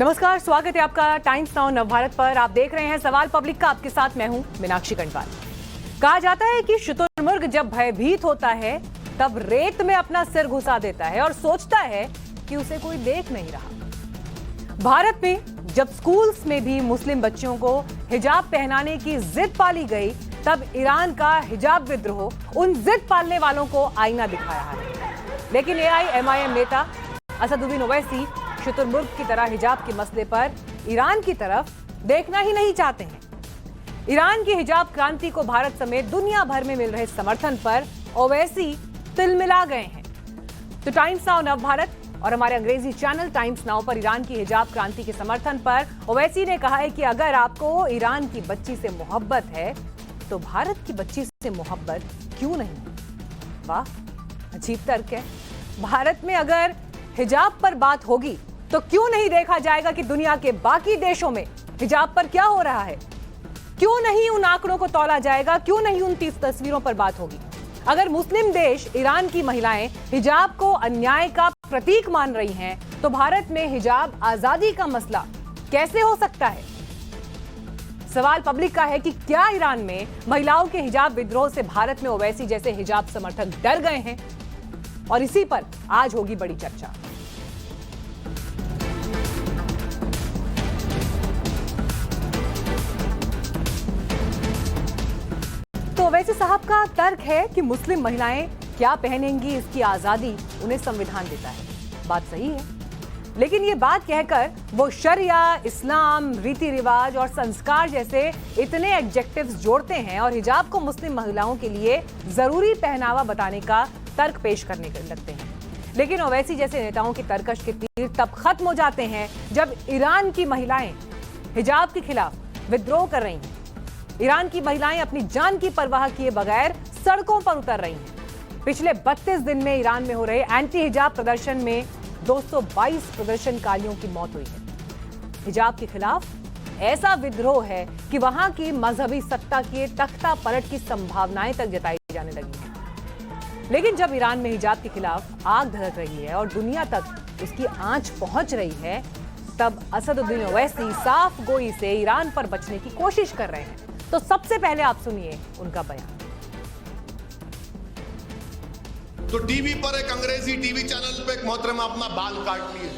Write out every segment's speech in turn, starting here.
नमस्कार, स्वागत है आपका टाइम्स नाउ नवभारत पर। आप देख रहे हैं सवाल पब्लिक का। आपके साथ मैं हूं मीनाक्षी कंटवाल। कहा जाता है कि शुतुरमुर्ग जब भयभीत होता है तब रेत में अपना सिर घुसा देता है और सोचता है कि उसे कोई देख नहीं रहा। भारत में जब स्कूल्स में भी मुस्लिम बच्चियों को हिजाब पहनाने की जिद पाली गई, तब ईरान का हिजाब विद्रोह उन जिद पालने वालों को आईना दिखा रहा है। लेकिन AIMIM नेता असदुद्दीन ओवैसी शुतुरमुर्ग की तरह हिजाब के मसले पर ईरान की तरफ देखना ही नहीं चाहते हैं। ईरान की हिजाब क्रांति को भारत समेत दुनिया भर में मिल रहे समर्थन पर ओवैसी तिलमिला गए हैं। तो टाइम्स नाउ नवभारत और हमारे अंग्रेजी चैनल टाइम्स नाउ पर ईरान की हिजाब क्रांति के समर्थन पर ओवैसी ने कहा है कि अगर आपको ईरान की बच्ची से मोहब्बत है तो भारत की बच्ची से मोहब्बत क्यों नहीं। वाह, अजीब तर्क है। भारत में अगर हिजाब पर बात होगी तो क्यों नहीं देखा जाएगा कि दुनिया के बाकी देशों में हिजाब पर क्या हो रहा है। क्यों नहीं उन आंकड़ों को तौला जाएगा, क्यों नहीं उन तस्वीरों पर बात होगी। अगर मुस्लिम देश ईरान की महिलाएं हिजाब को अन्याय का प्रतीक मान रही हैं, तो भारत में हिजाब आजादी का मसला कैसे हो सकता है। सवाल पब्लिक का है कि क्या ईरान में महिलाओं के हिजाब विद्रोह से भारत में ओवैसी जैसे हिजाब समर्थक डर गए हैं। और इसी पर आज होगी बड़ी चर्चा। तो ओवैसी साहब का तर्क है कि मुस्लिम महिलाएं क्या पहनेंगी, इसकी आजादी उन्हें संविधान देता है। बात सही है, लेकिन ये बात कहकर वो शरिया, इस्लाम, रीति रिवाज और संस्कार जैसे इतने एडजेक्टिव्स जोड़ते हैं और हिजाब को मुस्लिम महिलाओं के लिए जरूरी पहनावा बताने का तर्क पेश करने लगते हैं। लेकिन ओवैसी जैसे नेताओं की तर्कश के तीर तब खत्म हो जाते हैं जब ईरान की महिलाएं हिजाब के खिलाफ विद्रोह कर रही हैं। ईरान की महिलाएं अपनी जान की परवाह किए बगैर सड़कों पर उतर रही हैं। पिछले 32 दिन में ईरान में हो रहे एंटी हिजाब प्रदर्शन में 222 प्रदर्शनकारियों की मौत हुई है। हिजाब के खिलाफ ऐसा विद्रोह है कि वहां की मजहबी सत्ता की तख्ता पलट की संभावनाएं तक जताई जाने लगी हैं। लेकिन जब ईरान में हिजाब के खिलाफ आग धधक रही है और दुनिया तक उसकी आंच पहुंच रही है, तब असदुद्दीन ओवैसी साफ गोई से ईरान पर बचने की कोशिश कर रहे हैं। तो सबसे पहले आप सुनिए उनका बयान। तो टीवी पर एक अंग्रेजी टीवी चैनल पे एक मोहतरमा अपना बाल काट लिए।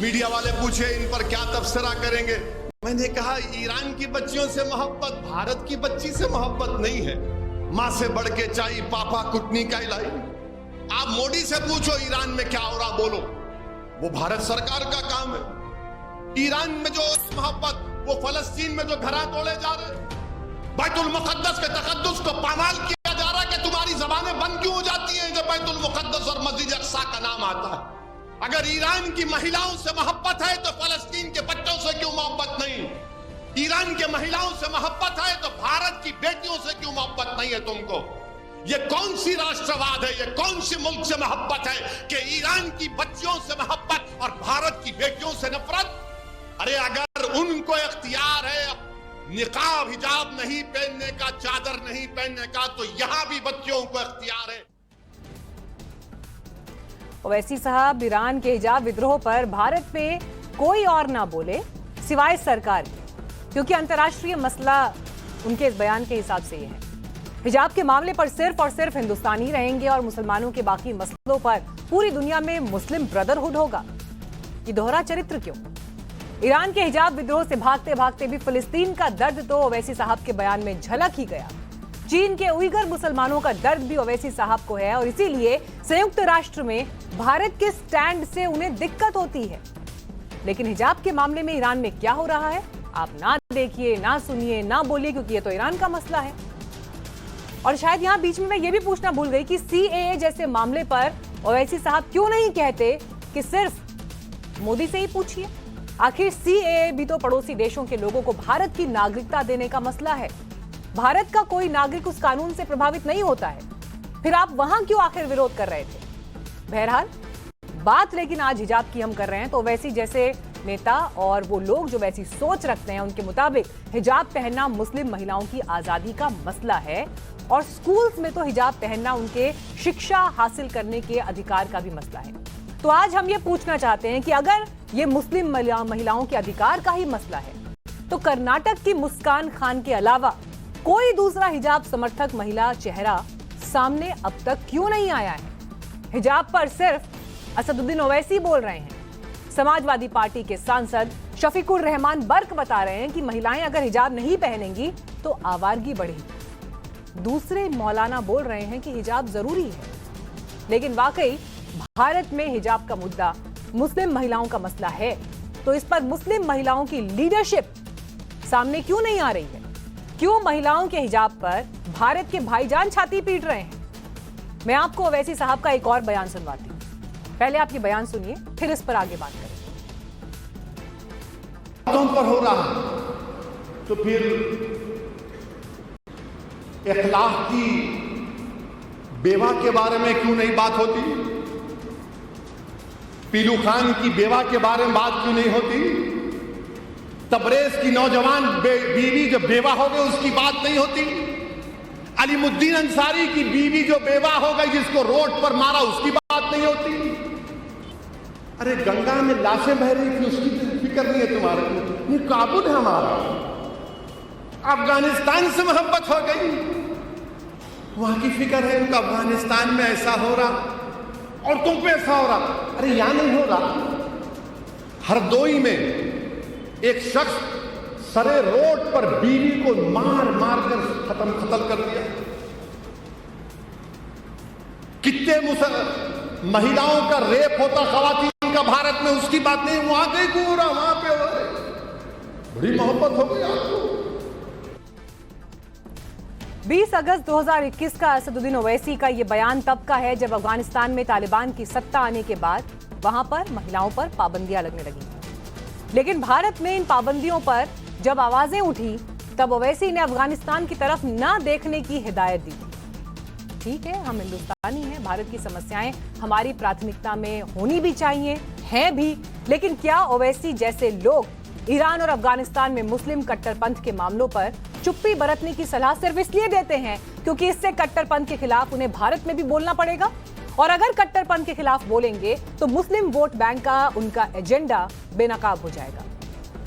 मीडिया वाले पूछे इन पर क्या तबसरा करेंगे। मैंने कहा ईरान की बच्चियों से मोहब्बत भारत की बच्ची से मोहब्बत नहीं है। मां से बढ़ के चाहिए पापा कुटनी का इलाई। आप मोदी से पूछो ईरान में क्या हो रहा, बोलो। वो भारत सरकार का काम है। ईरान में जो मोहब्बत, वो फलस्तीन में जो घरा तोड़े जा रहे, बैतुल मुकद्दस के तकद्दुस को पामाल किया जा रहा है कि तुम्हारी जबानें बंद क्यों हो जाती हैं जब बैतुल मुकद्दस और मस्जिद अक्सा का नाम आता है। अगर ईरान की महिलाओं से मोहब्बत है तो फलस्तीन के बच्चों से क्यों मोहब्बत नहीं। ईरान के महिलाओं से मोहब्बत है तो भारत की बेटियों से क्यों मोहब्बत नहीं है तुमको। ये कौन सी राष्ट्रवाद है, ये कौन सी मुल्क से मोहब्बत है कि ईरान की बच्चियों से मोहब्बत और भारत की बेटियों से नफरत। अरे अगर उनको इख्तियार है निकाब हिजाब नहीं पहनने का, चादर नहीं पहनने का, तो यहां भी बच्चियों को इख्तियार है। ओवैसी साहब ईरान के हिजाब विद्रोह पर भारत में कोई और ना बोले सिवाय सरकार के, क्योंकि अंतर्राष्ट्रीय मसला उनके इस बयान के हिसाब से ये है। हिजाब के मामले पर सिर्फ और सिर्फ हिंदुस्तानी रहेंगे और मुसलमानों के बाकी मसलों पर पूरी दुनिया में मुस्लिम ब्रदरहुड होगा। ये दोहरा चरित्र क्यों। ईरान के हिजाब विद्रोह से भागते भागते भी फिलिस्तीन का दर्द तो ओवैसी साहब के बयान में झलक ही गया। चीन के उइगर मुसलमानों का दर्द भी ओवैसी साहब को है और इसीलिए संयुक्त राष्ट्र में भारत के स्टैंड से उन्हें दिक्कत होती है। लेकिन हिजाब के मामले में ईरान में क्या हो रहा है आप ना देखिए, ना सुनिए, ना बोलिए, क्योंकि ये तो ईरान का मसला है। और शायद यहाँ बीच में मैं ये भी पूछना भूल गई कि CAA जैसे मामले पर ओवैसी साहब क्यों नहीं कहते कि सिर्फ मोदी से ही पूछिए। आखिर CAA भी तो पड़ोसी देशों के लोगों को भारत की नागरिकता देने का मसला है। भारत का कोई नागरिक उस कानून से प्रभावित नहीं होता है, फिर आप वहां क्यों आखिर विरोध कर रहे थे। बहरहाल बात लेकिन आज हिजाब की हम कर रहे हैं, तो ओवैसी जैसे नेता और वो लोग जो वैसी सोच रखते हैं उनके मुताबिक हिजाब पहनना मुस्लिम महिलाओं की आजादी का मसला है और स्कूल्स में तो हिजाब पहनना उनके शिक्षा हासिल करने के अधिकार का भी मसला है। तो आज हम ये पूछना चाहते हैं कि अगर ये मुस्लिम महिलाओं के अधिकार का ही मसला है तो कर्नाटक की मुस्कान खान के अलावा कोई दूसरा हिजाब समर्थक महिला चेहरा सामने अब तक क्यों नहीं आया है? हिजाब पर सिर्फ असदुद्दीन ओवैसी बोल रहे हैं। समाजवादी पार्टी के सांसद शफीकुर रहमान बर्क बता रहे हैं कि महिलाएं अगर हिजाब नहीं पहनेंगी तो आवारगी बढ़ेगी। दूसरे मौलाना बोल रहे हैं कि हिजाब जरूरी है। लेकिन वाकई भारत में हिजाब का मुद्दा मुस्लिम महिलाओं का मसला है तो इस पर मुस्लिम महिलाओं की लीडरशिप सामने क्यों नहीं आ रही है? क्यों महिलाओं के हिजाब पर भारत के भाईजान छाती पीट रहे हैं? मैं आपको ओवैसी साहब का एक और बयान सुनवाती हूं। पहले आप ये बयान सुनिए, फिर इस पर आगे बात करें। बातों पर हो रहा तो फिर इखलाक की बेवा के बारे में क्यों नहीं बात होती? पीलू खान की बेवा के बारे में बात क्यों नहीं होती? तबरेज की नौजवान बीवी जो बेवा हो गई उसकी बात नहीं होती? अलीमुद्दीन अंसारी की बीवी जो बेवा हो गई जिसको रोड पर मारा उसकी बात नहीं होती? अरे गंगा में लाशें बह रही थी उसकी फिक्र नहीं है तुम्हारे को? ये काबुल है हमारा। अफगानिस्तान से मोहब्बत हो गई, वहां की फिक्र है उनका। अफगानिस्तान में ऐसा हो रहा और तुम पे ऐसा हो रहा। अरे यहां नहीं हो रहा। हरदोई में एक शख्स सरे रोड पर बीवी को मार मार कर कत्ल कर दिया। कितने महिलाओं का रेप होता खवातीन का भारत में, उसकी बात नहीं। वहां गई पूरा, वहां पे बड़ी मोहब्बत हो गई आपको। 20 अगस्त 2021 का असदुद्दीन ओवैसी का यह बयान तब का है जब अफगानिस्तान में तालिबान की सत्ता आने के बाद वहां पर महिलाओं पर पाबंदियां लगने लगी। लेकिन भारत में इन पाबंदियों पर जब आवाजें उठी तब ओवैसी ने अफगानिस्तान की तरफ ना देखने की हिदायत दी। ठीक है, हम हिंदुस्तानी हैं, भारत की समस्याएं हमारी प्राथमिकता में होनी भी चाहिए, हैं भी। लेकिन क्या ओवैसी जैसे लोग ईरान और अफगानिस्तान में मुस्लिम कट्टरपंथ के मामलों पर चुप्पी बरतने की सलाह सिर्फ इसलिए देते हैं क्योंकि इससे कट्टरपंथ के खिलाफ उन्हें भारत में भी बोलना पड़ेगा? और अगर कट्टरपंथ के खिलाफ बोलेंगे तो मुस्लिम वोट बैंक का उनका एजेंडा बेनकाब हो जाएगा।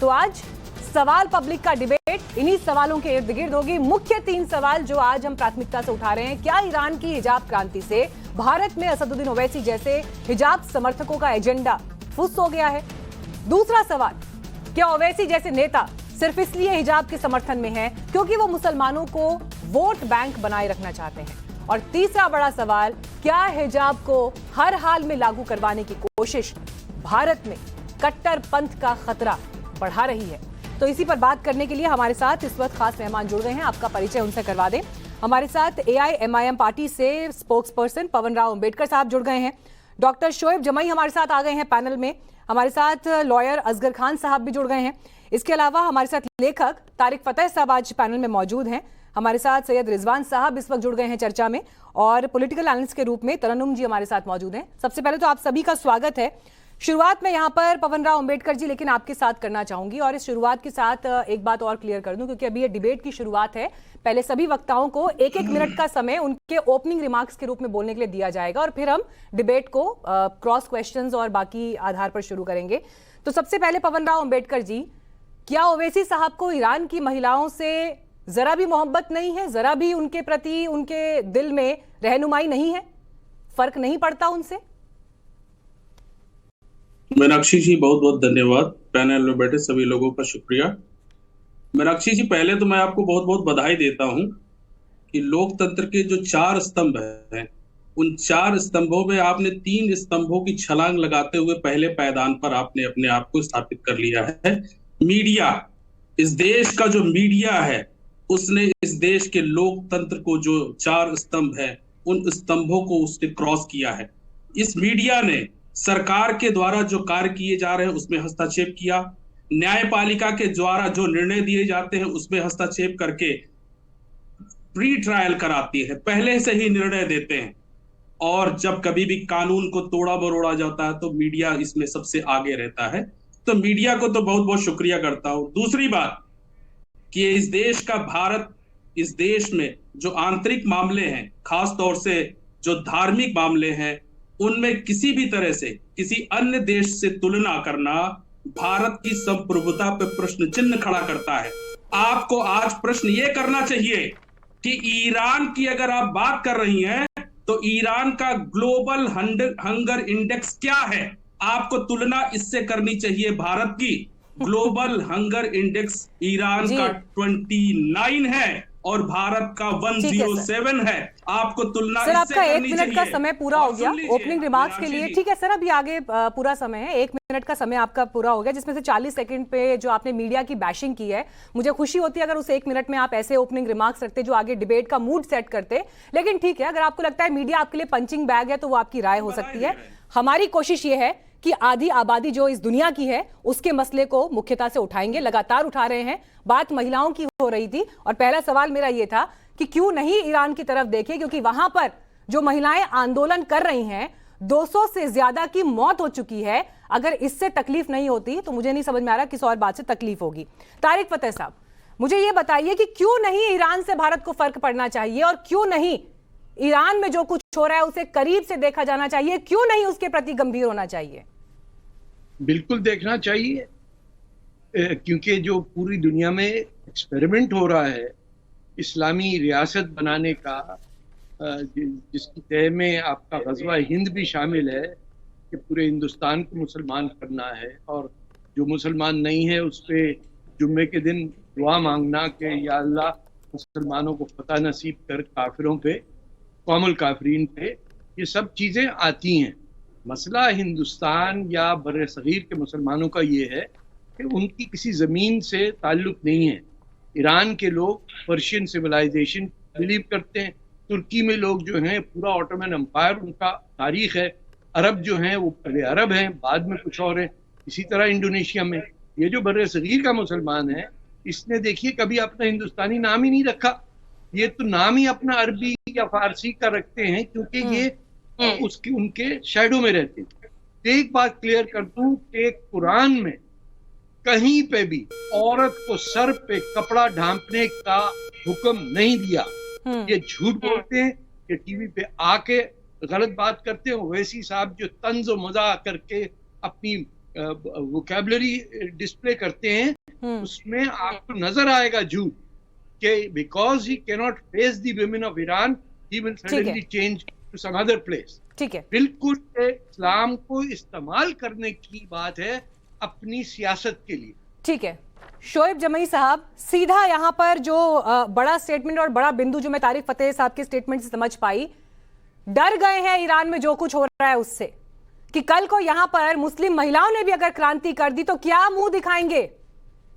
तो आज सवाल पब्लिक का डिबेट इन्हीं सवालों के इर्द गिर्द होगी। मुख्य 3 सवाल जो आज हम प्राथमिकता से उठा रहे हैं। क्या ईरान की हिजाब क्रांति से भारत में असदुद्दीन ओवैसी जैसे हिजाब समर्थकों का एजेंडा फुस हो गया है? दूसरा सवाल, क्या ओवैसी जैसे नेता सिर्फ इसलिए हिजाब के समर्थन में है क्योंकि वो मुसलमानों को वोट बैंक बनाए रखना चाहते हैं? और तीसरा बड़ा सवाल, क्या हिजाब को हर हाल में लागू करवाने की कोशिश भारत में कट्टरपंथ का खतरा बढ़ा रही है? तो इसी पर बात करने के लिए हमारे साथ इस वक्त खास मेहमान जुड़ गए हैं। आपका परिचय उनसे करवा दें। हमारे साथ AIMIM पार्टी से स्पोक्स पर्सन पवन राव अंबेडकर साहब जुड़ गए हैं। डॉक्टर शोएब जमई हमारे साथ आ गए हैं पैनल में। हमारे साथ लॉयर असगर खान साहब भी जुड़ गए हैं। इसके अलावा हमारे साथ लेखक तारिक फतेह साहब आज पैनल में मौजूद हैं। हमारे साथ सैयद रिजवान साहब इस वक्त जुड़ गए हैं चर्चा में, और पॉलिटिकल एनालिस्ट के रूप में तरन्नुम जी हमारे साथ मौजूद हैं। सबसे पहले तो आप सभी का स्वागत है। शुरुआत में यहाँ पर पवन राव अंबेडकर जी लेकिन आपके साथ करना चाहूंगी, और इस शुरुआत के साथ एक बात और क्लियर कर दूं क्योंकि अभी ये डिबेट की शुरुआत है। पहले सभी वक्ताओं को 1-1 मिनट का समय उनके ओपनिंग रिमार्क्स के रूप में बोलने के लिए दिया जाएगा और फिर हम डिबेट को क्रॉस क्वेश्चंस और बाकी आधार पर शुरू करेंगे। तो सबसे पहले पवन राव अंबेडकर जी, क्या ओवैसी साहब को ईरान की महिलाओं से जरा भी मोहब्बत नहीं है? जरा भी उनके प्रति उनके दिल में रहनुमाई नहीं है? फर्क नहीं पड़ता उनसे? मीनाक्षी जी बहुत बहुत धन्यवाद। पैनल में बैठे सभी लोगों का शुक्रिया। मीनाक्षी जी, पहले तो मैं आपको बहुत बहुत बधाई देता हूं कि लोकतंत्र के जो 4 स्तंभ हैं उन 4 स्तंभों में आपने 3 स्तंभों की छलांग लगाते हुए पहले पायदान पर आपने अपने आप को स्थापित कर लिया है। मीडिया, इस देश का जो मीडिया है उसने इस देश के लोकतंत्र को जो 4 स्तंभ है उन स्तंभों को उसने क्रॉस किया है। इस मीडिया ने सरकार के द्वारा जो कार्य किए जा रहे हैं उसमें हस्तक्षेप किया, न्यायपालिका के द्वारा जो निर्णय दिए जाते हैं उसमें हस्तक्षेप करके प्री ट्रायल कराती है, पहले से ही निर्णय देते हैं, और जब कभी भी कानून को तोड़ा मरोड़ा जाता है तो मीडिया इसमें सबसे आगे रहता है। तो मीडिया को तो बहुत बहुत शुक्रिया करता हूं। दूसरी बात कि इस देश का भारत, इस देश में जो आंतरिक मामले हैं, खास तौर से जो धार्मिक मामले हैं, उनमें किसी भी तरह से किसी अन्य देश से तुलना करना भारत की संप्रभुता पर प्रश्न चिन्ह खड़ा करता है। आपको आज प्रश्न ये करना चाहिए कि ईरान की अगर आप बात कर रही हैं तो ईरान का ग्लोबल हंगर इंडेक्स क्या है? आपको तुलना इससे करनी चाहिए भारत की। ग्लोबल हंगर इंडेक्स ईरान का 29 है और भारत का 107 है। आपको तुलना सर, इससे आपका 1 करनी मिनट का चाहिए। समय पूरा हो गया ओपनिंग रिमार्क्स के लिए। मीनाक्षी जी, ठीक है सर, अभी आगे पूरा समय है, 1 मिनट का समय आपका पूरा हो गया, जिसमें से 40 सेकंड पे जो आपने मीडिया की बैशिंग की है, मुझे खुशी होती है अगर उस 1 मिनट में आप ऐसे ओपनिंग रिमार्क्स रखते जो आगे डिबेट का मूड सेट करते। लेकिन ठीक है, अगर आपको लगता है मीडिया आपके लिए पंचिंग बैग है तो वो आपकी राय हो सकती है। हमारी कोशिश ये है कि आधी आबादी जो इस दुनिया की है उसके मसले को मुख्यता से उठाएंगे, लगातार उठा रहे हैं। बात महिलाओं की हो रही थी और पहला सवाल मेरा ये था कि क्यों नहीं ईरान की तरफ देखें, क्योंकि वहां पर जो महिलाएं आंदोलन कर रही हैं 200 से ज्यादा की मौत हो चुकी है। अगर इससे तकलीफ नहीं होती तो मुझे नहीं समझ में आ रहा किस और बात से तकलीफ होगी। तारिक फतेह साहब, मुझे यह बताइए कि क्यों नहीं ईरान से भारत को फर्क पड़ना चाहिए और क्यों नहीं ईरान में जो कुछ हो रहा है उसे करीब से देखा जाना चाहिए, क्यों नहीं उसके प्रति गंभीर होना चाहिए? बिल्कुल देखना चाहिए, क्योंकि जो पूरी दुनिया में एक्सपेरिमेंट हो रहा है इस्लामी रियासत बनाने का, जिसकी तय में आपका गज़वा हिंद भी शामिल है कि पूरे हिंदुस्तान को मुसलमान करना है, और जो मुसलमान नहीं है उस पर जुम्मे के दिन दुआ मांगना कि या अल्लाह मुसलमानों को फतह नसीब कर काफिरों पे, कौमुल काफरीन पे, ये सब चीज़ें आती हैं। मसला हिंदुस्तान या बर्रे सगीर के मुसलमानों का ये है कि उनकी किसी ज़मीन से ताल्लुक़ नहीं है। ईरान के लोग पर्शियन सिविलाइजेशन बिलीव करते हैं, तुर्की में लोग जो हैं पूरा ऑटोमन एम्पायर उनका तारीख है, अरब जो हैं वो पहले अरब हैं बाद में कुछ और हैं, इसी तरह इंडोनेशिया में। ये जो बर्रे सगीर का मुसलमान है इसने देखिए कभी अपना हिंदुस्तानी नाम ही नहीं रखा, ये तो नाम ही अपना अरबी या फारसी का रखते हैं क्योंकि ये उसके उनके शैडो में रहते हैं। तो एक बात क्लियर कर दूं कि कुरान में कहीं पे भी औरत को सर पे कपड़ा ढांपने का हुक्म नहीं दिया। ये झूठ बोलते हैं, ये टीवी पे आके गलत बात करते हैं। वैसी साहब जो तंज और मजाक करके अपनी वोकैबुलरी डिस्प्ले करते हैं, उसमें आपको नजर आएगा झूठ कि because he can not face the women of Iran he will suddenly change to some other place. ठीक है, बिल्कुल इस्लाम को इस्तेमाल करने की बात है अपनी सियासत के लिए। ठीक है, शोएब जमई साहब, सीधा यहां पर जो बड़ा स्टेटमेंट और बड़ा बिंदु जो मैं तारिक फतेह साहब के स्टेटमेंट से समझ पाई, डर गए हैं ईरान में जो कुछ हो रहा है उससे, कि कल को यहां पर मुस्लिम महिलाओं ने भी अगर क्रांति कर दी तो क्या मुंह दिखाएंगे,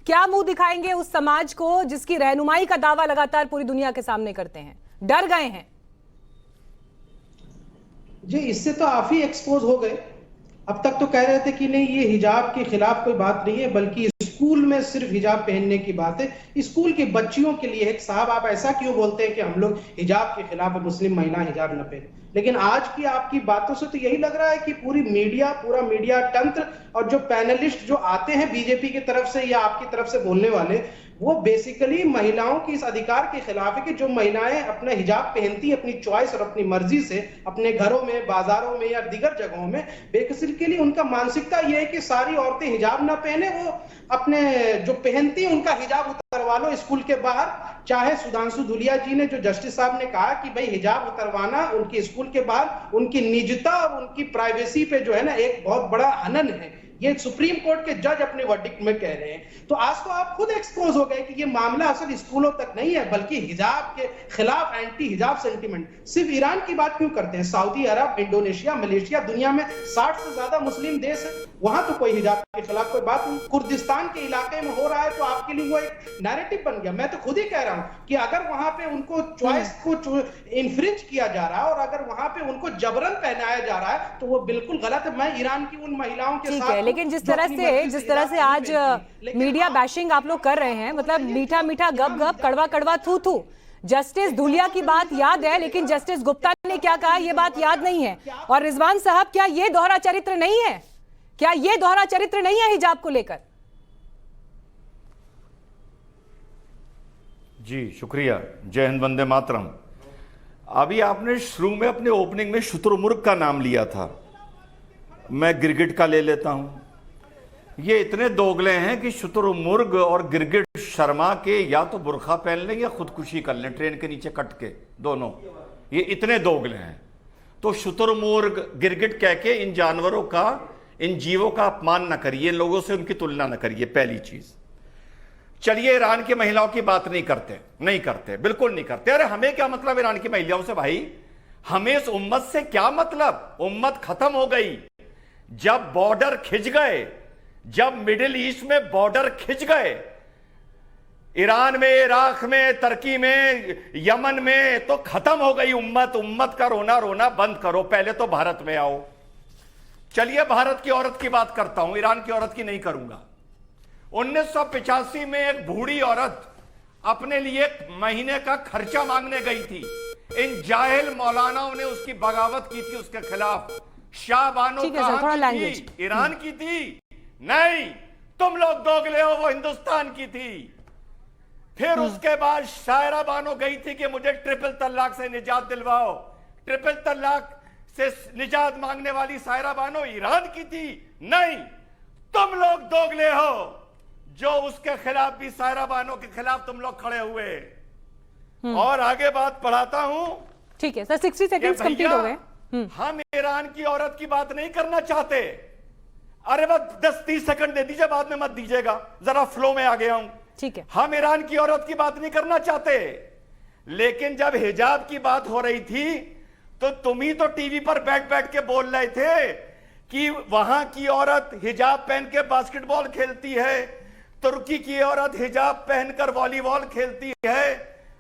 क्या मुंह दिखाएंगे उस समाज को जिसकी रहनुमाई का दावा लगातार पूरी दुनिया के सामने करते हैं? डर गए हैं जी, इससे तो आप ही एक्सपोज हो गए। अब तक तो कह रहे थे कि नहीं ये हिजाब के खिलाफ कोई बात नहीं है, बल्कि स्कूल में सिर्फ हिजाब पहनने की बात है, स्कूल की बच्चियों के लिए। एक साहब आप ऐसा क्यों बोलते हैं कि हम लोग हिजाब के खिलाफ है, मुस्लिम महिला हिजाब न पहने? लेकिन आज की आपकी बातों से तो यही लग रहा है कि पूरा मीडिया तंत्र और जो पैनलिस्ट जो आते हैं बीजेपी की तरफ से या आपकी तरफ से बोलने वाले, वो बेसिकली महिलाओं की इस अधिकार के खिलाफ है कि जो महिलाएं अपना हिजाब पहनती अपनी चॉइस और अपनी मर्जी से अपने घरों में, बाजारों में या दीगर जगहों में, बेसिकली उनका मानसिकता यह है कि सारी औरतें हिजाब ना पहने, वो अपने जो पहनती है उनका हिजाब उतरवा लो स्कूल के बाहर। चाहे सुधांशु धुलिया जी ने, जो जस्टिस साहब ने कहा कि भाई हिजाब उतरवाना उनके स्कूल के बाहर उनकी निजता और उनकी प्राइवेसी पे जो है ना एक बहुत बड़ा हनन है, ये सुप्रीम कोर्ट के जज अपने वर्डिक्ट में कह रहे हैं। तो आज तो आप खुद एक्सपोज हो गए कि ये मामला असल स्कूलों तक नहीं है, बल्कि हिजाब के खिलाफ एंटी हिजाब सेंटीमेंट। सिर्फ ईरान की बात क्यों करते हैं? सऊदी अरब, इंडोनेशिया, मलेशिया, दुनिया में 60 से ज्यादा मुस्लिम देश है, वहां तो कोई हिजाब के खिलाफ कोई बात नहीं। कुर्दिस्तान के इलाके में हो रहा है तो आपके लिए वो एक नैरेटिव बन गया। मैं तो खुद ही कह रहा हूं कि अगर वहां पे उनको चॉइस को इन्फ्रिंज किया जा रहा है और अगर वहां पे उनको जबरन पहनाया जा रहा है तो वो बिल्कुल गलत है। मैं ईरान की उन महिलाओं के साथ, लेकिन जिस तरह से आज मीडिया बैशिंग आप लोग कर रहे हैं, मतलब मीठा मीठा गप गप, कड़वा कड़वा थू थू। जस्टिस धुलिया की बात याद है, लेकिन जस्टिस गुप्ता ने क्या कहा ये बात याद नहीं है। और रिजवान साहब, क्या ये दोहरा चरित्र नहीं है? क्या ये दोहरा चरित्र नहीं है हिजाब को लेकर? जी शुक्रिया। जय हिंद, वंदे मातरम। अभी आपने शुरू में अपने ओपनिंग में शुतुरमुर्ग का नाम लिया था, मैं गिरगिट का ले लेता हूं। ये इतने दोगले हैं कि शुतुरमुर्ग और गिरगिट शर्मा के या तो बुर्खा पहन लें या खुदकुशी कर लें ट्रेन के नीचे कट के, दोनों। ये इतने दोगले हैं। तो शुतुरमुर्ग गिरगिट कह के इन जानवरों का, इन जीवों का अपमान न करिए, लोगों से उनकी तुलना न करिए, पहली चीज। चलिए ईरान की महिलाओं की बात नहीं करते, बिल्कुल नहीं करते। अरे हमें क्या मतलब ईरान की महिलाओं से भाई, हमें इस उम्मत से क्या मतलब? उम्मत खत्म हो गई जब बॉर्डर खिंच गए, जब मिडिल ईस्ट में बॉर्डर खिंच गए, ईरान में, इराक में, तुर्की में, यमन में, तो खत्म हो गई उम्मत। उम्मत का रोना बंद करो, पहले तो भारत में आओ। चलिए भारत की औरत की बात करता हूं, ईरान की औरत की नहीं करूंगा। 1985 में एक बूढ़ी औरत अपने लिए महीने का खर्चा मांगने गई थी। इन जाहिल मौलानाओं ने उसकी बगावत की थी उसके खिलाफ। शाहबानो कहां की थी? ईरान की थी? नहीं, तुम लोग दोगले हो, वो हिंदुस्तान की थी। फिर उसके बाद शायरा बानो गई थी कि मुझे ट्रिपल तलाक से निजात दिलवाओ। ट्रिपल तलाक से निजात मांगने वाली शायरा बानो ईरान की थी? नहीं, तुम लोग दोगले हो, जो उसके खिलाफ भी, शायरा बानो के खिलाफ तुम लोग खड़े हुए। और आगे बात बढ़ाता हूं। ठीक है सर, 60 सेकंड्स कंप्लीट हो गए। हम ईरान की औरत की बात नहीं करना चाहते। अरे बस 10-30 सेकंड दे दीजिए, बाद में मत दीजिएगा, जरा फ्लो में आ गया हूं। ठीक है। हम ईरान की औरत की बात नहीं करना चाहते, लेकिन जब हिजाब की बात हो रही थी तो तुम ही तो टीवी पर बैठ बैठ के बोल रहे थे कि वहां की औरत हिजाब पहन के बास्केटबॉल खेलती है, तुर्की की औरत हिजाब पहनकर वॉलीबॉल खेलती है।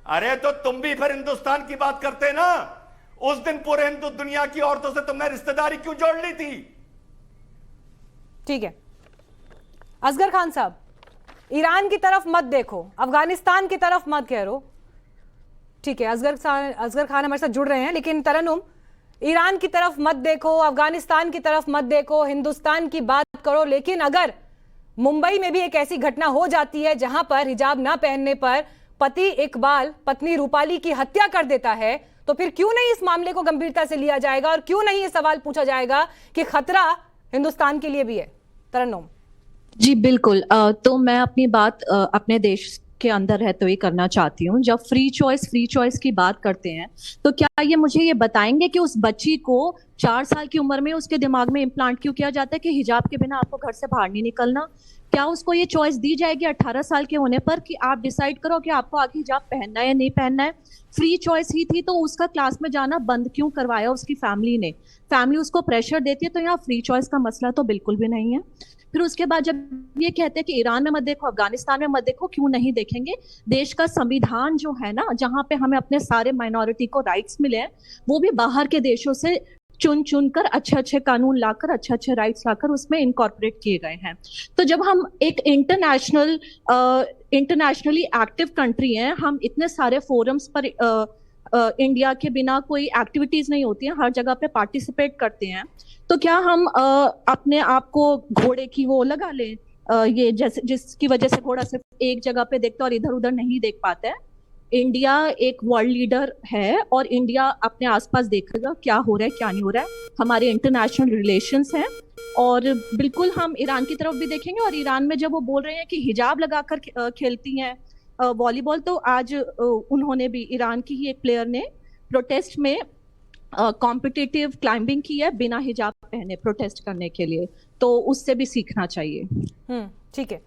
अरे तो तुम भी फिर हिंदुस्तान की बात करते ना। उस दिन पूरे हिंदू दुनिया की औरतों से तुमने रिश्तेदारी क्यों जोड़ ली थी? ठीक है असगर खान साहब, ईरान की तरफ मत देखो, अफगानिस्तान की तरफ मत घेरो। ठीक है, असगर खान हमारे साथ जुड़ रहे हैं, लेकिन तरन्नुम, ईरान की तरफ मत देखो, अफगानिस्तान की तरफ मत देखो, हिंदुस्तान की बात करो। लेकिन अगर मुंबई में भी एक ऐसी घटना हो जाती है जहां पर हिजाब ना पहनने पर पति इकबाल पत्नी रूपाली की हत्या कर देता है, तो फिर क्यों नहीं इस मामले को गंभीरता से लिया जाएगा और क्यों नहीं ये सवाल पूछा जाएगा कि खतरा हिंदुस्तान के लिए भी है? तरन्नुम जी बिल्कुल। तो मैं अपनी बात अपने देश के अंदर रहते हुए करना चाहती हूँ। जब फ्री चॉइस की बात करते हैं तो क्या ये मुझे ये बताएंगे कि उस बच्ची को 4 साल की उम्र में उसके दिमाग में इम्प्लांट क्यों किया जाता है कि हिजाब के बिना आपको घर से बाहर नहीं निकलना? क्या उसको ये चॉइस दी जाएगी 18 साल के होने पर कि आप डिसाइड करो कि आपको आगे हिजाब पहनना है या नहीं पहनना है? फ्री चॉइस ही थी तो उसका क्लास में जाना बंद क्यों करवाया उसकी फैमिली ने? फैमिली उसको प्रेशर देती है, तो यहाँ फ्री चॉइस का मसला तो बिल्कुल भी नहीं है। फिर उसके बाद जब ये कहते हैं कि ईरान में मत देखो, अफगानिस्तान में मत देखो, क्यों नहीं देखेंगे? देश का संविधान जो है ना, जहाँ पे हमें अपने सारे माइनॉरिटी को राइट्स मिले हैं, वो भी बाहर के देशों से चुन कर अच्छे कानून लाकर, अच्छे राइट्स लाकर उसमें इनकॉर्पोरेट किए गए हैं। तो जब हम एक इंटरनेशनली एक्टिव कंट्री हैं, हम इतने सारे फोरम्स पर इंडिया के बिना कोई एक्टिविटीज नहीं होती हैं, हर जगह पे पार्टिसिपेट करते हैं, तो क्या हम अपने आप को घोड़े की वो लगा लें, ये जैसे जिसकी वजह से घोड़ा सिर्फ एक जगह पे देखता और इधर उधर नहीं देख पाता है? इंडिया एक वर्ल्ड लीडर है और इंडिया अपने आसपास देखेगा क्या हो रहा है क्या नहीं हो रहा है। हमारे इंटरनेशनल रिलेशंस हैं और बिल्कुल हम ईरान की तरफ भी देखेंगे। और ईरान में जब वो बोल रहे हैं कि हिजाब लगाकर खेलती हैं वॉलीबॉल, तो आज उन्होंने भी, ईरान की ही एक प्लेयर ने प्रोटेस्ट में कॉम्पिटिटिव क्लाइंबिंग की है बिना हिजाब पहने प्रोटेस्ट करने के लिए, तो उससे भी सीखना चाहिए। ठीक है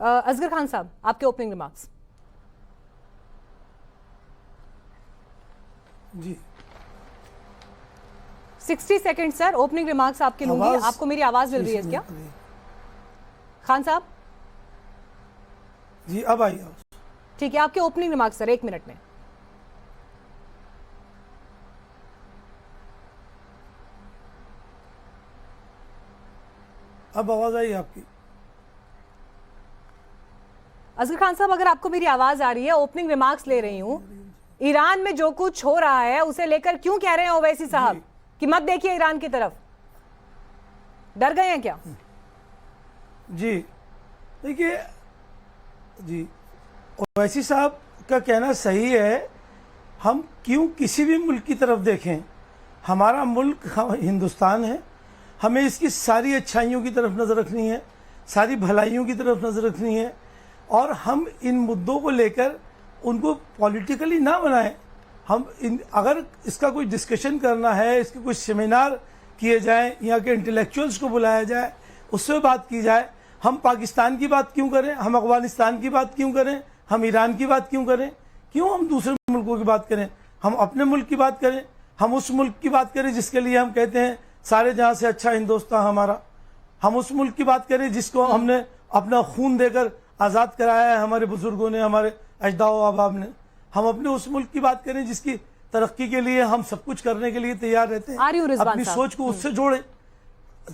असगर खान साहब, आपके ओपनिंग रिमार्क्स। जी 60 सेकंड सर, ओपनिंग रिमार्क्स आपके लूंगी। आपको मेरी आवाज मिल रही है क्या खान साहब? जी अब आई। ठीक है, आपके ओपनिंग रिमार्क्स सर, 1 मिनट में। अब आवाज आई आपकी? असगर खान साहब, अगर आपको मेरी आवाज आ रही है, ओपनिंग रिमार्क्स ले रही हूं। ईरान में जो कुछ हो रहा है उसे लेकर क्यों कह रहे हैं ओवैसी साहब कि मत देखिए ईरान की तरफ? डर गए हैं क्या? जी देखिए जी, ओवैसी साहब का कहना सही है हम क्यों किसी भी मुल्क की तरफ देखें, हमारा मुल्क हिंदुस्तान है, हमें इसकी सारी अच्छाइयों की तरफ नज़र रखनी है, सारी भलाइयों की तरफ नज़र रखनी है, और हम इन मुद्दों को लेकर उनको पॉलिटिकली ना बनाएं। अगर इसका कोई डिस्कशन करना है, इसके कुछ सेमिनार किए जाएं, यहाँ के इंटेलेक्चुअल्स को बुलाया जाए, उससे बात की जाए। हम पाकिस्तान की बात क्यों करें, हम अफगानिस्तान की बात क्यों करें, हम ईरान की बात क्यों करें, क्यों हम दूसरे मुल्कों की बात करें? हम अपने मुल्क की बात करें, हम उस मुल्क की बात करें जिसके लिए हम कहते हैं सारे जहां से अच्छा हिंदुस्तान हमारा। हम उस मुल्क की बात करें जिसको हमने अपना खून देकर आज़ाद कराया है, हमारे बुजुर्गों ने, हमारे अजदाद अहबाब ने। हम अपने उस मुल्क की बात करें जिसकी तरक्की के लिए हम सब कुछ करने के लिए तैयार रहते हैं। अपनी सोच को उससे जोड़ें।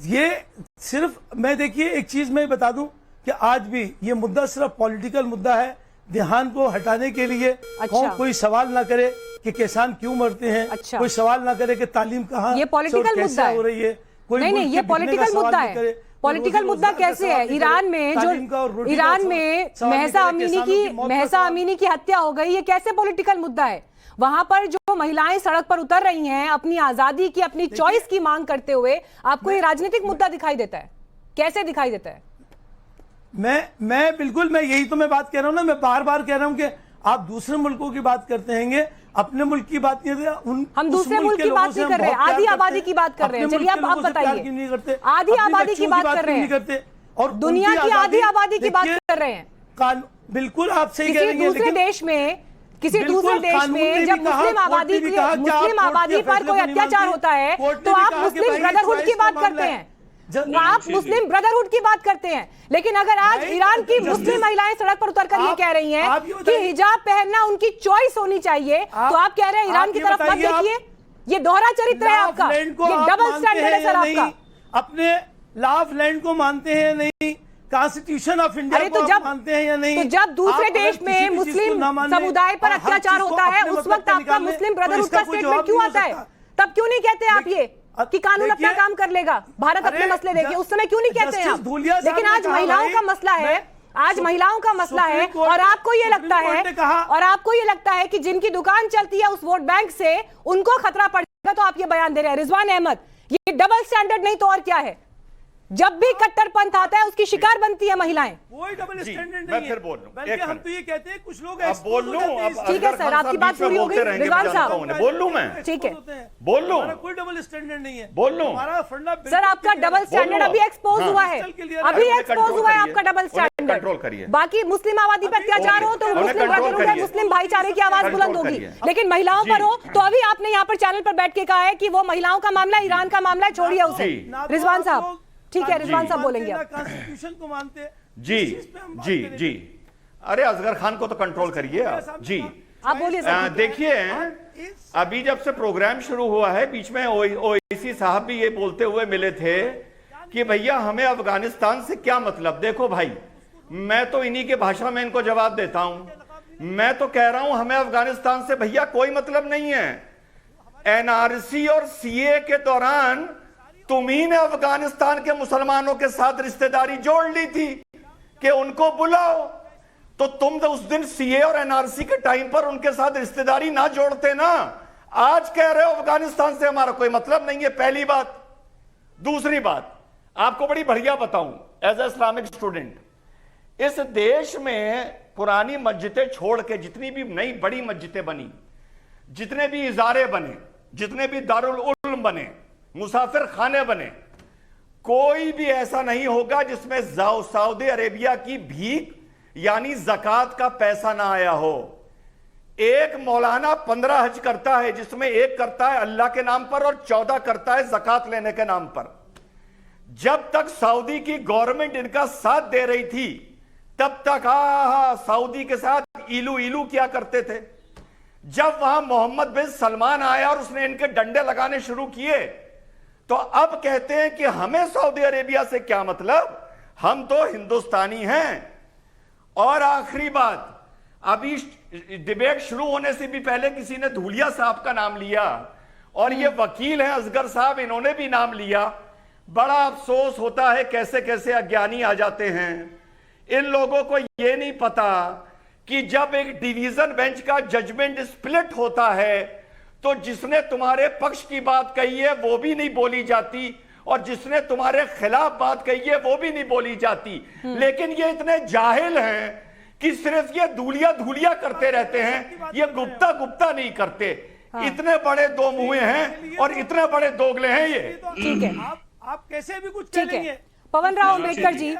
ये सिर्फ मैं, देखिए एक चीज मैं बता दूं कि आज भी ये मुद्दा सिर्फ पॉलिटिकल मुद्दा है। ध्यान को हटाने के लिए कोई सवाल ना करे कि किसान क्यों मरते हैं, कोई सवाल ना करे कि तालीम कहाँ ये पॉलिटिकल मुद्दा हो रही है। कोई नहीं, ये पॉलिटिकल मुद्दा है। पॉलिटिकल मुद्दा कैसे है? ईरान में महसा अमीनी की हत्या हो गई, ये कैसे पॉलिटिकल मुद्दा है? वहां पर जो महिलाएं सड़क पर उतर रही हैं अपनी आजादी की, अपनी चॉइस की मांग करते हुए, आपको ये राजनीतिक मुद्दा दिखाई देता है? कैसे दिखाई देता है? मैं बिल्कुल, मैं यही तो मैं बात कह रहा हूं ना, मैं बार बार कह रहा हूं कि आप दूसरे मुल्कों की बात करते हैं, अपने मुल्क की बात नहीं करते। हम दूसरे मुल्क की बात नहीं कर रहे हैं, आधी आबादी की बात कर रहे हैं। चलिए आप बताइए, आधी आबादी की बात कर रहे हैं और दुनिया की आधी आबादी की बात कर रहे हैं। बिल्कुल आप सही कह रहे हैं। किसी दूसरे देश में जब मुस्लिम आबादी पर कोई अत्याचार होता है तो आप मुस्लिम ब्रदरहुड की बात करते हैं, आप मुस्लिम ब्रदरहुड की बात करते हैं। लेकिन अगर आज ईरान की मुस्लिम महिलाएं सड़क पर उतरकर ये कह रही हैं कि हिजाब पहनना उनकी चॉइस होनी चाहिए, तो आप कह रहे हैं ईरान की तरफ मत देखिए। ये दोहरा चरित्र है आपका, ये डबल स्टैंडर्ड है सर आपका। अपने लॉ ऑफ लैंड को मानते हैं नहीं, कॉन्स्टिट्यूशन ऑफ इंडिया को मानते हैं या नहीं? तो जब दूसरे देश में मुस्लिम समुदाय पर अत्याचार होता है उस वक्त आपका मुस्लिम ब्रदरहुड का स्टेटमेंट क्यों आता है? तब क्यों नहीं कहते आप ये कि कानून अपना काम कर लेगा, भारत अपने मसले देखे? उस समय क्यों नहीं कहते हैं आप? लेकिन आज महिलाओं का मसला है, आज महिलाओं का मसला है, और आपको ये लगता है कि जिनकी दुकान चलती है उस वोट बैंक से उनको खतरा पड़ेगा, तो आप ये बयान दे रहे हैं। रिजवान अहमद, ये डबल स्टैंडर्ड नहीं तो और क्या है? जब भी कट्टरपंथ आता है उसकी शिकार बनती है महिलाएं। कोई डबल स्टैंडर्ड नहीं है। मैं फिर बोल लूं, हम तो ये कहते हैं कुछ लोग बोल लूं। ठीक है सर, आपकी बात पूरी हो गई। रिजवान साहब बोल लूं, मैं ठीक है, बोल लूं। कोई डबल स्टैंडर्ड नहीं है, बोल लूं। सर आपका डबल स्टैंडर्ड अभी एक्सपोज हुआ है, अभी एक्सपोज हुआ है आपका डबल स्टैंडर्ड। कंट्रोल करिए। बाकी मुस्लिम आबादी पर अत्याचार हो तो मुस्लिम ब्रदरहुड है, मुस्लिम भाईचारे की आवाज बुलंद होगी। लेकिन महिलाओं पर हो तो अभी आपने यहाँ पर चैनल पर बैठ के कहा है कि वो महिलाओं का मामला, ईरान का मामला है, छोड़िए उसे। रिजवान साहब ठीक है, रिजवान साहब बोलेंगे आप। कॉन्स्टिट्यूशन को मानते हैं जी। अरे असगर खान को तो कंट्रोल करिए आप। जी आप बोलिए। देखिए अभी जब से प्रोग्राम शुरू हुआ है, बीच में ओवैसी साहब भी ये बोलते हुए मिले थे कि भैया हमें अफगानिस्तान से क्या मतलब। देखो भाई, मैं तो इन्हीं के भाषा में इनको जवाब देता हूं। मैं तो कह रहा हूं हमें अफगानिस्तान से भैया कोई मतलब नहीं है। एनआरसी और सीए के दौरान तुम्ही ने अफगानिस्तान के मुसलमानों के साथ रिश्तेदारी जोड़ ली थी कि उनको बुलाओ, तो तुम तो उस दिन सीए और एनआरसी के टाइम पर उनके साथ रिश्तेदारी ना जोड़ते ना। आज कह रहे हो अफगानिस्तान से हमारा कोई मतलब नहीं है, पहली बात। दूसरी बात आपको बड़ी बढ़िया बताऊं, एज ए इस्लामिक स्टूडेंट, इस देश में पुरानी मस्जिदें छोड़ के जितनी भी नई बड़ी मस्जिदें बनी, जितने भी इजारे बने, जितने भी दारुल उल्म बने, मुसाफिर खाने बने, कोई भी ऐसा नहीं होगा जिसमें सऊदी अरेबिया की भीख यानी ज़कात का पैसा ना आया हो। एक मौलाना 15 हज करता है, जिसमें एक करता है अल्लाह के नाम पर और 14 करता है ज़कात लेने के नाम पर। जब तक सऊदी की गवर्नमेंट इनका साथ दे रही थी तब तक सऊदी के साथ इलू इलू क्या करते थे। जब वहां मोहम्मद बिन सलमान आया और उसने इनके डंडे लगाने शुरू किए तो अब कहते हैं कि हमें सऊदी अरेबिया से क्या मतलब, हम तो हिंदुस्तानी हैं। और आखिरी बात, अभी डिबेट शुरू होने से भी पहले किसी ने धूलिया साहब का नाम लिया और ये वकील हैं असगर साहब, इन्होंने भी नाम लिया। बड़ा अफसोस होता है कैसे कैसे अज्ञानी आ जाते हैं। इन लोगों को ये नहीं पता कि जब एक डिवीजन बेंच का जजमेंट स्प्लिट होता है तो जिसने तुम्हारे पक्ष की बात कही है वो भी नहीं बोली जाती और जिसने तुम्हारे खिलाफ बात कही है वो भी नहीं बोली जाती। लेकिन ये इतने जाहिल हैं कि सिर्फ ये धूलिया करते रहते हैं, ये गुप्ता नहीं करते। इतने बड़े दो मुंह हैं और इतने बड़े दोगले हैं ये। ठीक है, आप कैसे भी कुछ ठीक करेंगे। है। पवन राव अम्बेडकर जी,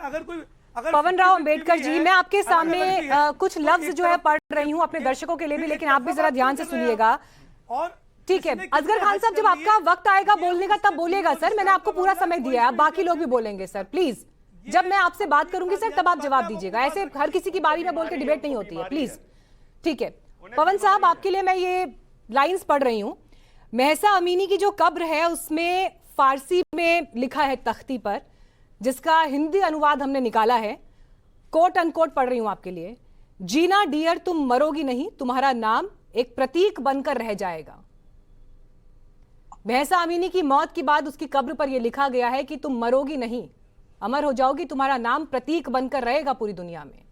पवन राव अम्बेडकर जी, मैं आपके सामने कुछ लफ्ज जो है पढ़ रही हूँ अपने दर्शकों के लिए भी, लेकिन आप भी जरा ध्यान से सुनिएगा। और ठीक है, असगर खान साहब, जब आपका वक्त आएगा बोलने का तब बोलिएगा सर, मैंने आपको पूरा समय दिया है, अब बाकी लोग भी बोलेंगे सर, प्लीज। जब मैं आपसे बात करूंगी सर तब आप जवाब दीजिएगा, ऐसे हर किसी की बारी में बोल के डिबेट नहीं होती है, प्लीज। ठीक है पवन साहब, आपके लिए मैं ये लाइंस पढ़ रही हूँ। महसा अमीनी की जो कब्र है उसमें फारसी में लिखा है तख्ती पर, जिसका हिंदी अनुवाद हमने निकाला है, कोट अनकोट पढ़ रही हूं आपके लिए। जीना डियर, तुम मरोगी नहीं, तुम्हारा नाम एक प्रतीक बनकर रह जाएगा। महसा अमीनी की मौत के बाद उसकी कब्र पर यह लिखा गया है कि तुम मरोगी नहीं, अमर हो जाओगी, तुम्हारा नाम प्रतीक बनकर रहेगा पूरी दुनिया में।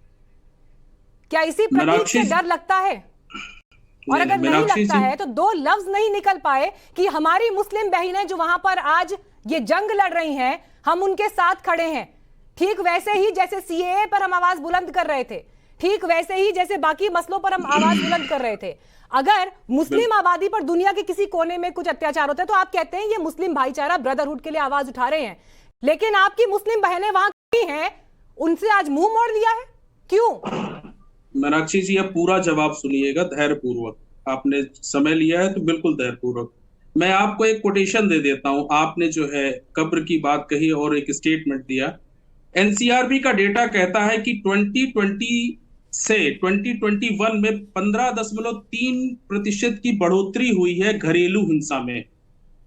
क्या इसी प्रतीक से डर लगता है? और अगर नहीं लगता है तो दो लफ्ज नहीं निकल पाए कि हमारी मुस्लिम बहनें जो वहां पर आज ये जंग लड़ रही हैं, हम उनके साथ खड़े हैं। ठीक वैसे ही जैसे सीएए पर हम आवाज बुलंद कर रहे थे, ठीक वैसे ही जैसे बाकी मसलों पर हम आवाज बुलंद कर रहे थे। अगर मुस्लिम आबादी पर दुनिया के किसी कोने में कुछ अत्याचार होता है तो आप कहते हैं ये मुस्लिम भाईचारा ब्रदरहुड के लिए आवाज उठा रहे हैं, लेकिन आपकी मुस्लिम बहनें वहां की हैं, उनसे आज मुंह मोड़ लिया है, क्यों? मीनाक्षी जी, अब पूरा जवाब सुनिएगा धैर्य पूर्वक। आपने समय लिया है तो बिल्कुल धैर्य पूर्वक। मैं आपको एक कोटेशन दे देता हूं। आपने जो है कब्र की बात कही और एक स्टेटमेंट दिया। एनसीआरबी का डेटा कहता है कि 2020 से 2021 में 15.3% की बढ़ोतरी हुई है घरेलू हिंसा में।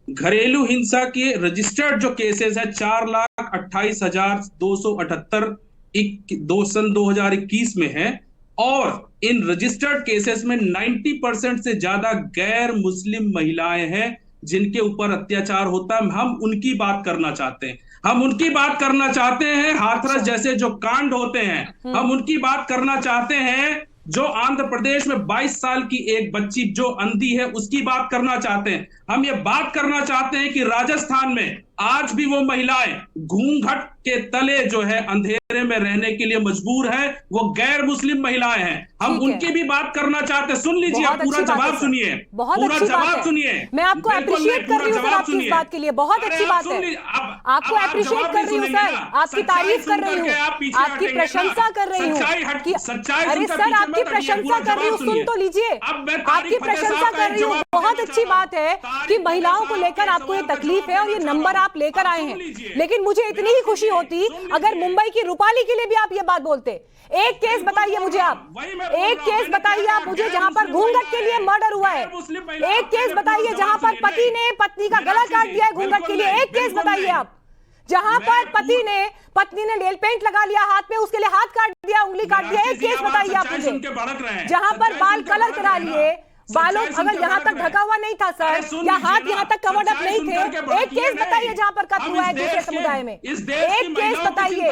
घरेलू हिंसा के रजिस्टर्ड जो केसेस है 4,28,278 सन 2021 में है, और इन रजिस्टर्ड केसेस में 90% से ज्यादा गैर मुस्लिम महिलाएं हैं जिनके ऊपर अत्याचार होता है। हम उनकी बात करना चाहते हैं, हम उनकी बात करना चाहते हैं। हाथरस जैसे जो कांड होते हैं, हम उनकी बात करना चाहते हैं। जो आंध्र प्रदेश में 22 साल की एक बच्ची जो अंधी है उसकी बात करना चाहते हैं। हम ये बात करना चाहते हैं कि राजस्थान में आज भी वो महिलाएं घूंघट के तले जो है अंधेरे में रहने के लिए मजबूर है, वो गैर मुस्लिम महिलाएं हैं। हम उनकी भी बात करना चाहते हैं। सुन लीजिए, आप पूरा जवाब सुनिए, पूरा जवाब सुनिए। मैं आपको अप्रिशिएट कर रही हूँ सर आपकी इस बात के लिए, बहुत अच्छी बात है। आपको अप्रिशिएट कर रही हूँ सर, आपकी तारीफ कर रही हूँ, आपकी प्रशंसा कर रही हूँ। अरे सर, आपकी प्रशंसा कर रही हूँ, सुन तो लीजिए, आपकी प्रशंसा कर रही हूँ। बहुत अच्छी बात है कि महिलाओं को लेकर आपको ये तकलीफ है और ये नंबर आप लेकर आए हैं, लेकिन मुझे इतनी ही खुशी होती अगर मुंबई की रूपाली के लिए भी आप ये बात बोलते। एक केस बताइए मुझे, आप एक केस बताइए आप मुझे जहां पर घूंघट के लिए मर्डर हुआ है। एक केस बताइए जहां पर पति ने पत्नी का गला काट दिया है घूंघट के लिए। एक केस बताइए आप जहां पर पत्नी ने नेल पेंट लगा लिया हाथ में, उसके लिए हाथ काट दिया, उंगली काट दिया। एक केस बताइए आप मुझे जहां पर बाल कलर करा लिए, बालों अगर यहाँ तक ढका हुआ नहीं था सर, या हाथ यहाँ तक कवर्ड अप नहीं थे। एक केस बताइए जहाँ पर कत्ल हुआ है दूसरे समुदाय में। एक केस बताइए,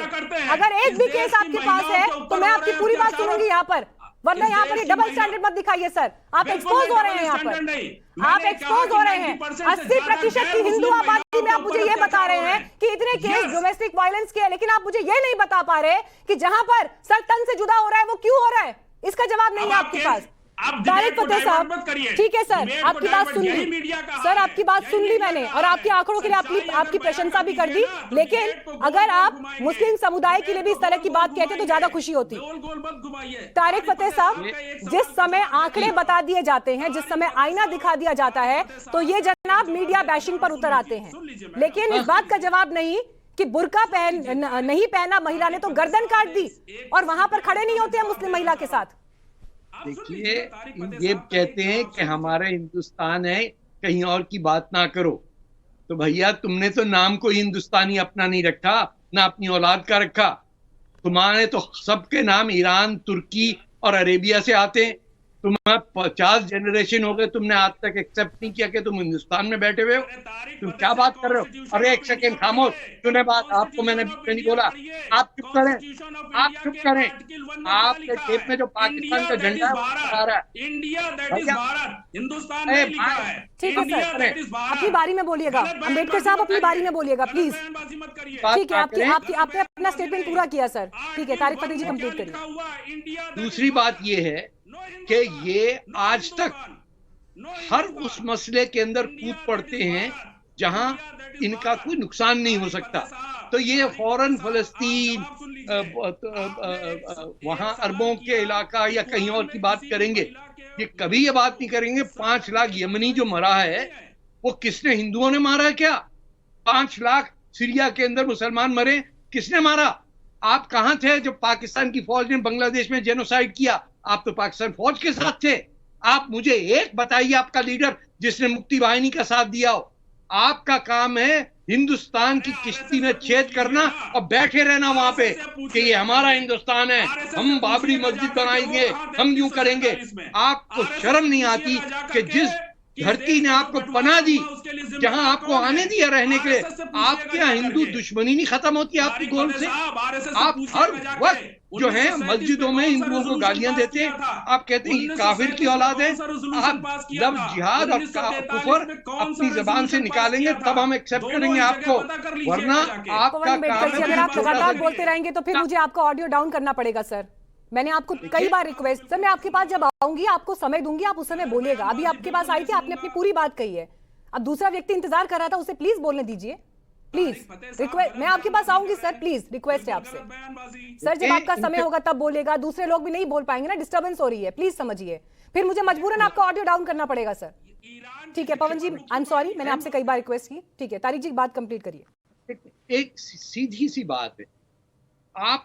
अगर एक भी केस आपके पास है तो मैं आपकी पूरी बात सुनूंगी यहाँ पर, वरना यहाँ पर ये डबल स्टैंडर्ड मत दिखाइए सर। आप एक्सपोज हो रहे हैं यहाँ पर, आप एक्सपोज हो रहे हैं। 80% की हिंदू आबादी में आप मुझे ये बता रहे हैं कि इतने केस डोमेस्टिक वायलेंस के, लेकिन आप मुझे ये नहीं बता पा रहे कि जहां पर सर तन से जुदा हो रहा है वो क्यों हो रहा है। इसका जवाब नहीं है आपके पास। तारिक फतेह साहब, ठीक है सर, आपकी बात सुन ली सर, आपकी बात सुन ली मैंने, और आपके आंकड़ों के लिए आपकी प्रशंसा भी कर दी, लेकिन अगर आप मुस्लिम समुदाय के लिए भी इस तरह की बात कहते तो ज्यादा खुशी होती। तारिक फतेह साहब, जिस समय आंकड़े बता दिए जाते हैं, जिस समय आईना दिखा दिया जाता है, तो ये जनाब मीडिया बैशिंग पर उतर आते हैं, लेकिन इस बात का जवाब नहीं कि बुर्का नहीं पहना महिला ने तो गर्दन काट दी, और वहां पर खड़े नहीं होते हैं मुस्लिम महिला के साथ। देखिए, ये कहते हैं कि हमारा हिंदुस्तान है, कहीं और की बात ना करो। तो भैया, तुमने तो नाम को हिंदुस्तानी अपना नहीं रखा, ना अपनी औलाद का रखा। तुम्हारे तो सबके नाम ईरान, तुर्की और अरेबिया से आते हैं। तुम्हारा 50 जनरेशन हो गए, तुमने आज तक एक्सेप्ट नहीं किया कि तुम हिंदुस्तान में बैठे हुए हो। तुम क्या बात कर रहे हो? अरे एक सेकेंड खामोश, सुने बात, आपको मैंने नहीं बोला, आप चुप करें, आप चुप करें। आपके खेत में जो पाकिस्तान का झंडा आ रहा है, India that is Bharat, Hindustan नहीं लिखा है। ठीक है सर, अपनी बारी में बोलिएगा। अम्बेडकर साहब अपनी बारी में बोलिएगा प्लीज। ठीक है, आपने अपना स्टेटमेंट पूरा किया सर। ठीक है, तारिक फतेह जी कंप्लीट करिए। दूसरी बात ये है कि ये आज तक हर उस मसले के अंदर कूद पड़ते हैं जहां इनका कोई नुकसान नहीं हो सकता। तो ये फौरन फलस्तीन, वहां अरबों के इलाका या कहीं और की बात करेंगे। ये कभी ये बात नहीं करेंगे 5 लाख यमनी जो मरा है वो किसने, हिंदुओं ने मारा है क्या? 5 लाख सीरिया के अंदर मुसलमान मरे, किसने मारा? आप कहां थे जब पाकिस्तान की फौज ने बांग्लादेश में जेनोसाइड किया? आप तो पाकिस्तान फौज के साथ थे। आप मुझे एक बताइए आपका लीडर जिसने मुक्ति वाहिनी का साथ दिया हो। आपका काम है हिंदुस्तान की किश्ती में छेद करना और बैठे रहना वहां पे कि ये हमारा हिंदुस्तान है, हम बाबरी मस्जिद बनाएंगे, हम यूं करेंगे। आपको शर्म नहीं आती कि जिस धरती ने आपको पनाह दी, जहां आपको आने दिया रहने के लिए, आपके यहाँ हिंदू दुश्मनी नहीं खत्म होती आपकी गोल से? आप हर वक्त जो है मस्जिदों में हिंदुओं को गालियां देते हैं, आप कहते हैं ये काफिर की औलाद है। आप जब जिहाद और कुफर अपनी जबान से निकालेंगे तब हम एक्सेप्ट करेंगे आपको, वरना आपका काम है। अगर आप लगातार बोलते रहेंगे तो फिर मुझे आपका ऑडियो डाउन करना पड़ेगा सर। मैंने आपको कई बार रिक्वेस्ट, सर मैं आपके पास जब आऊंगी आपको समय दूंगी, आप उस समय बोलिएगा। अभी आपके पास आई थी, आपने अपनी पूरी बात कही है। अब दूसरा व्यक्ति इंतजार कर रहा था, उसे प्लीज बोलने दीजिए, प्लीज रिक्वेस्ट। मैं आपके पास आऊंगी सर, प्लीज रिक्वेस्ट है आपसे सर। जब आपका समय होगा तब बोलेगा, दूसरे लोग भी नहीं बोल पाएंगे ना, डिस्टर्बेंस हो रही है, प्लीज समझिए। फिर मुझे मजबूरन आपका ऑडियो डाउन करना पड़ेगा सर। ठीक है पवन जी, आई एम सॉरी, मैंने आपसे कई बार रिक्वेस्ट की। ठीक है तारिक जी, बात कंप्लीट करिए। एक सीधी सी बात है, आप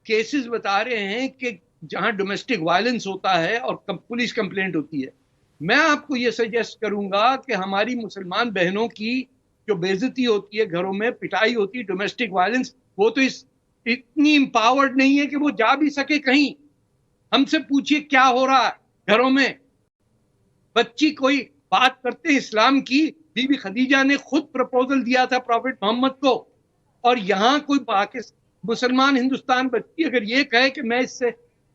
केसेस बता रहे हैं कि जहां डोमेस्टिक वायलेंस होता है और पुलिस कंप्लेंट होती है। मैं आपको यह सजेस्ट करूंगा कि हमारी मुसलमान बहनों की जो बेइज्जती होती है, घरों में पिटाई होती है, डोमेस्टिक वायलेंस, वो तो इतनी एम्पावर्ड नहीं है कि वो जा भी सके कहीं। हमसे पूछिए क्या हो रहा है घरों में। बच्ची कोई बात करते हैं इस्लाम की, बीबी खदीजा ने खुद प्रपोजल दिया था प्रॉफेट मोहम्मद को, और यहाँ कोई पाकिस्तान मुसलमान हिंदुस्तान बच्ची अगर ये कहे कि मैं इससे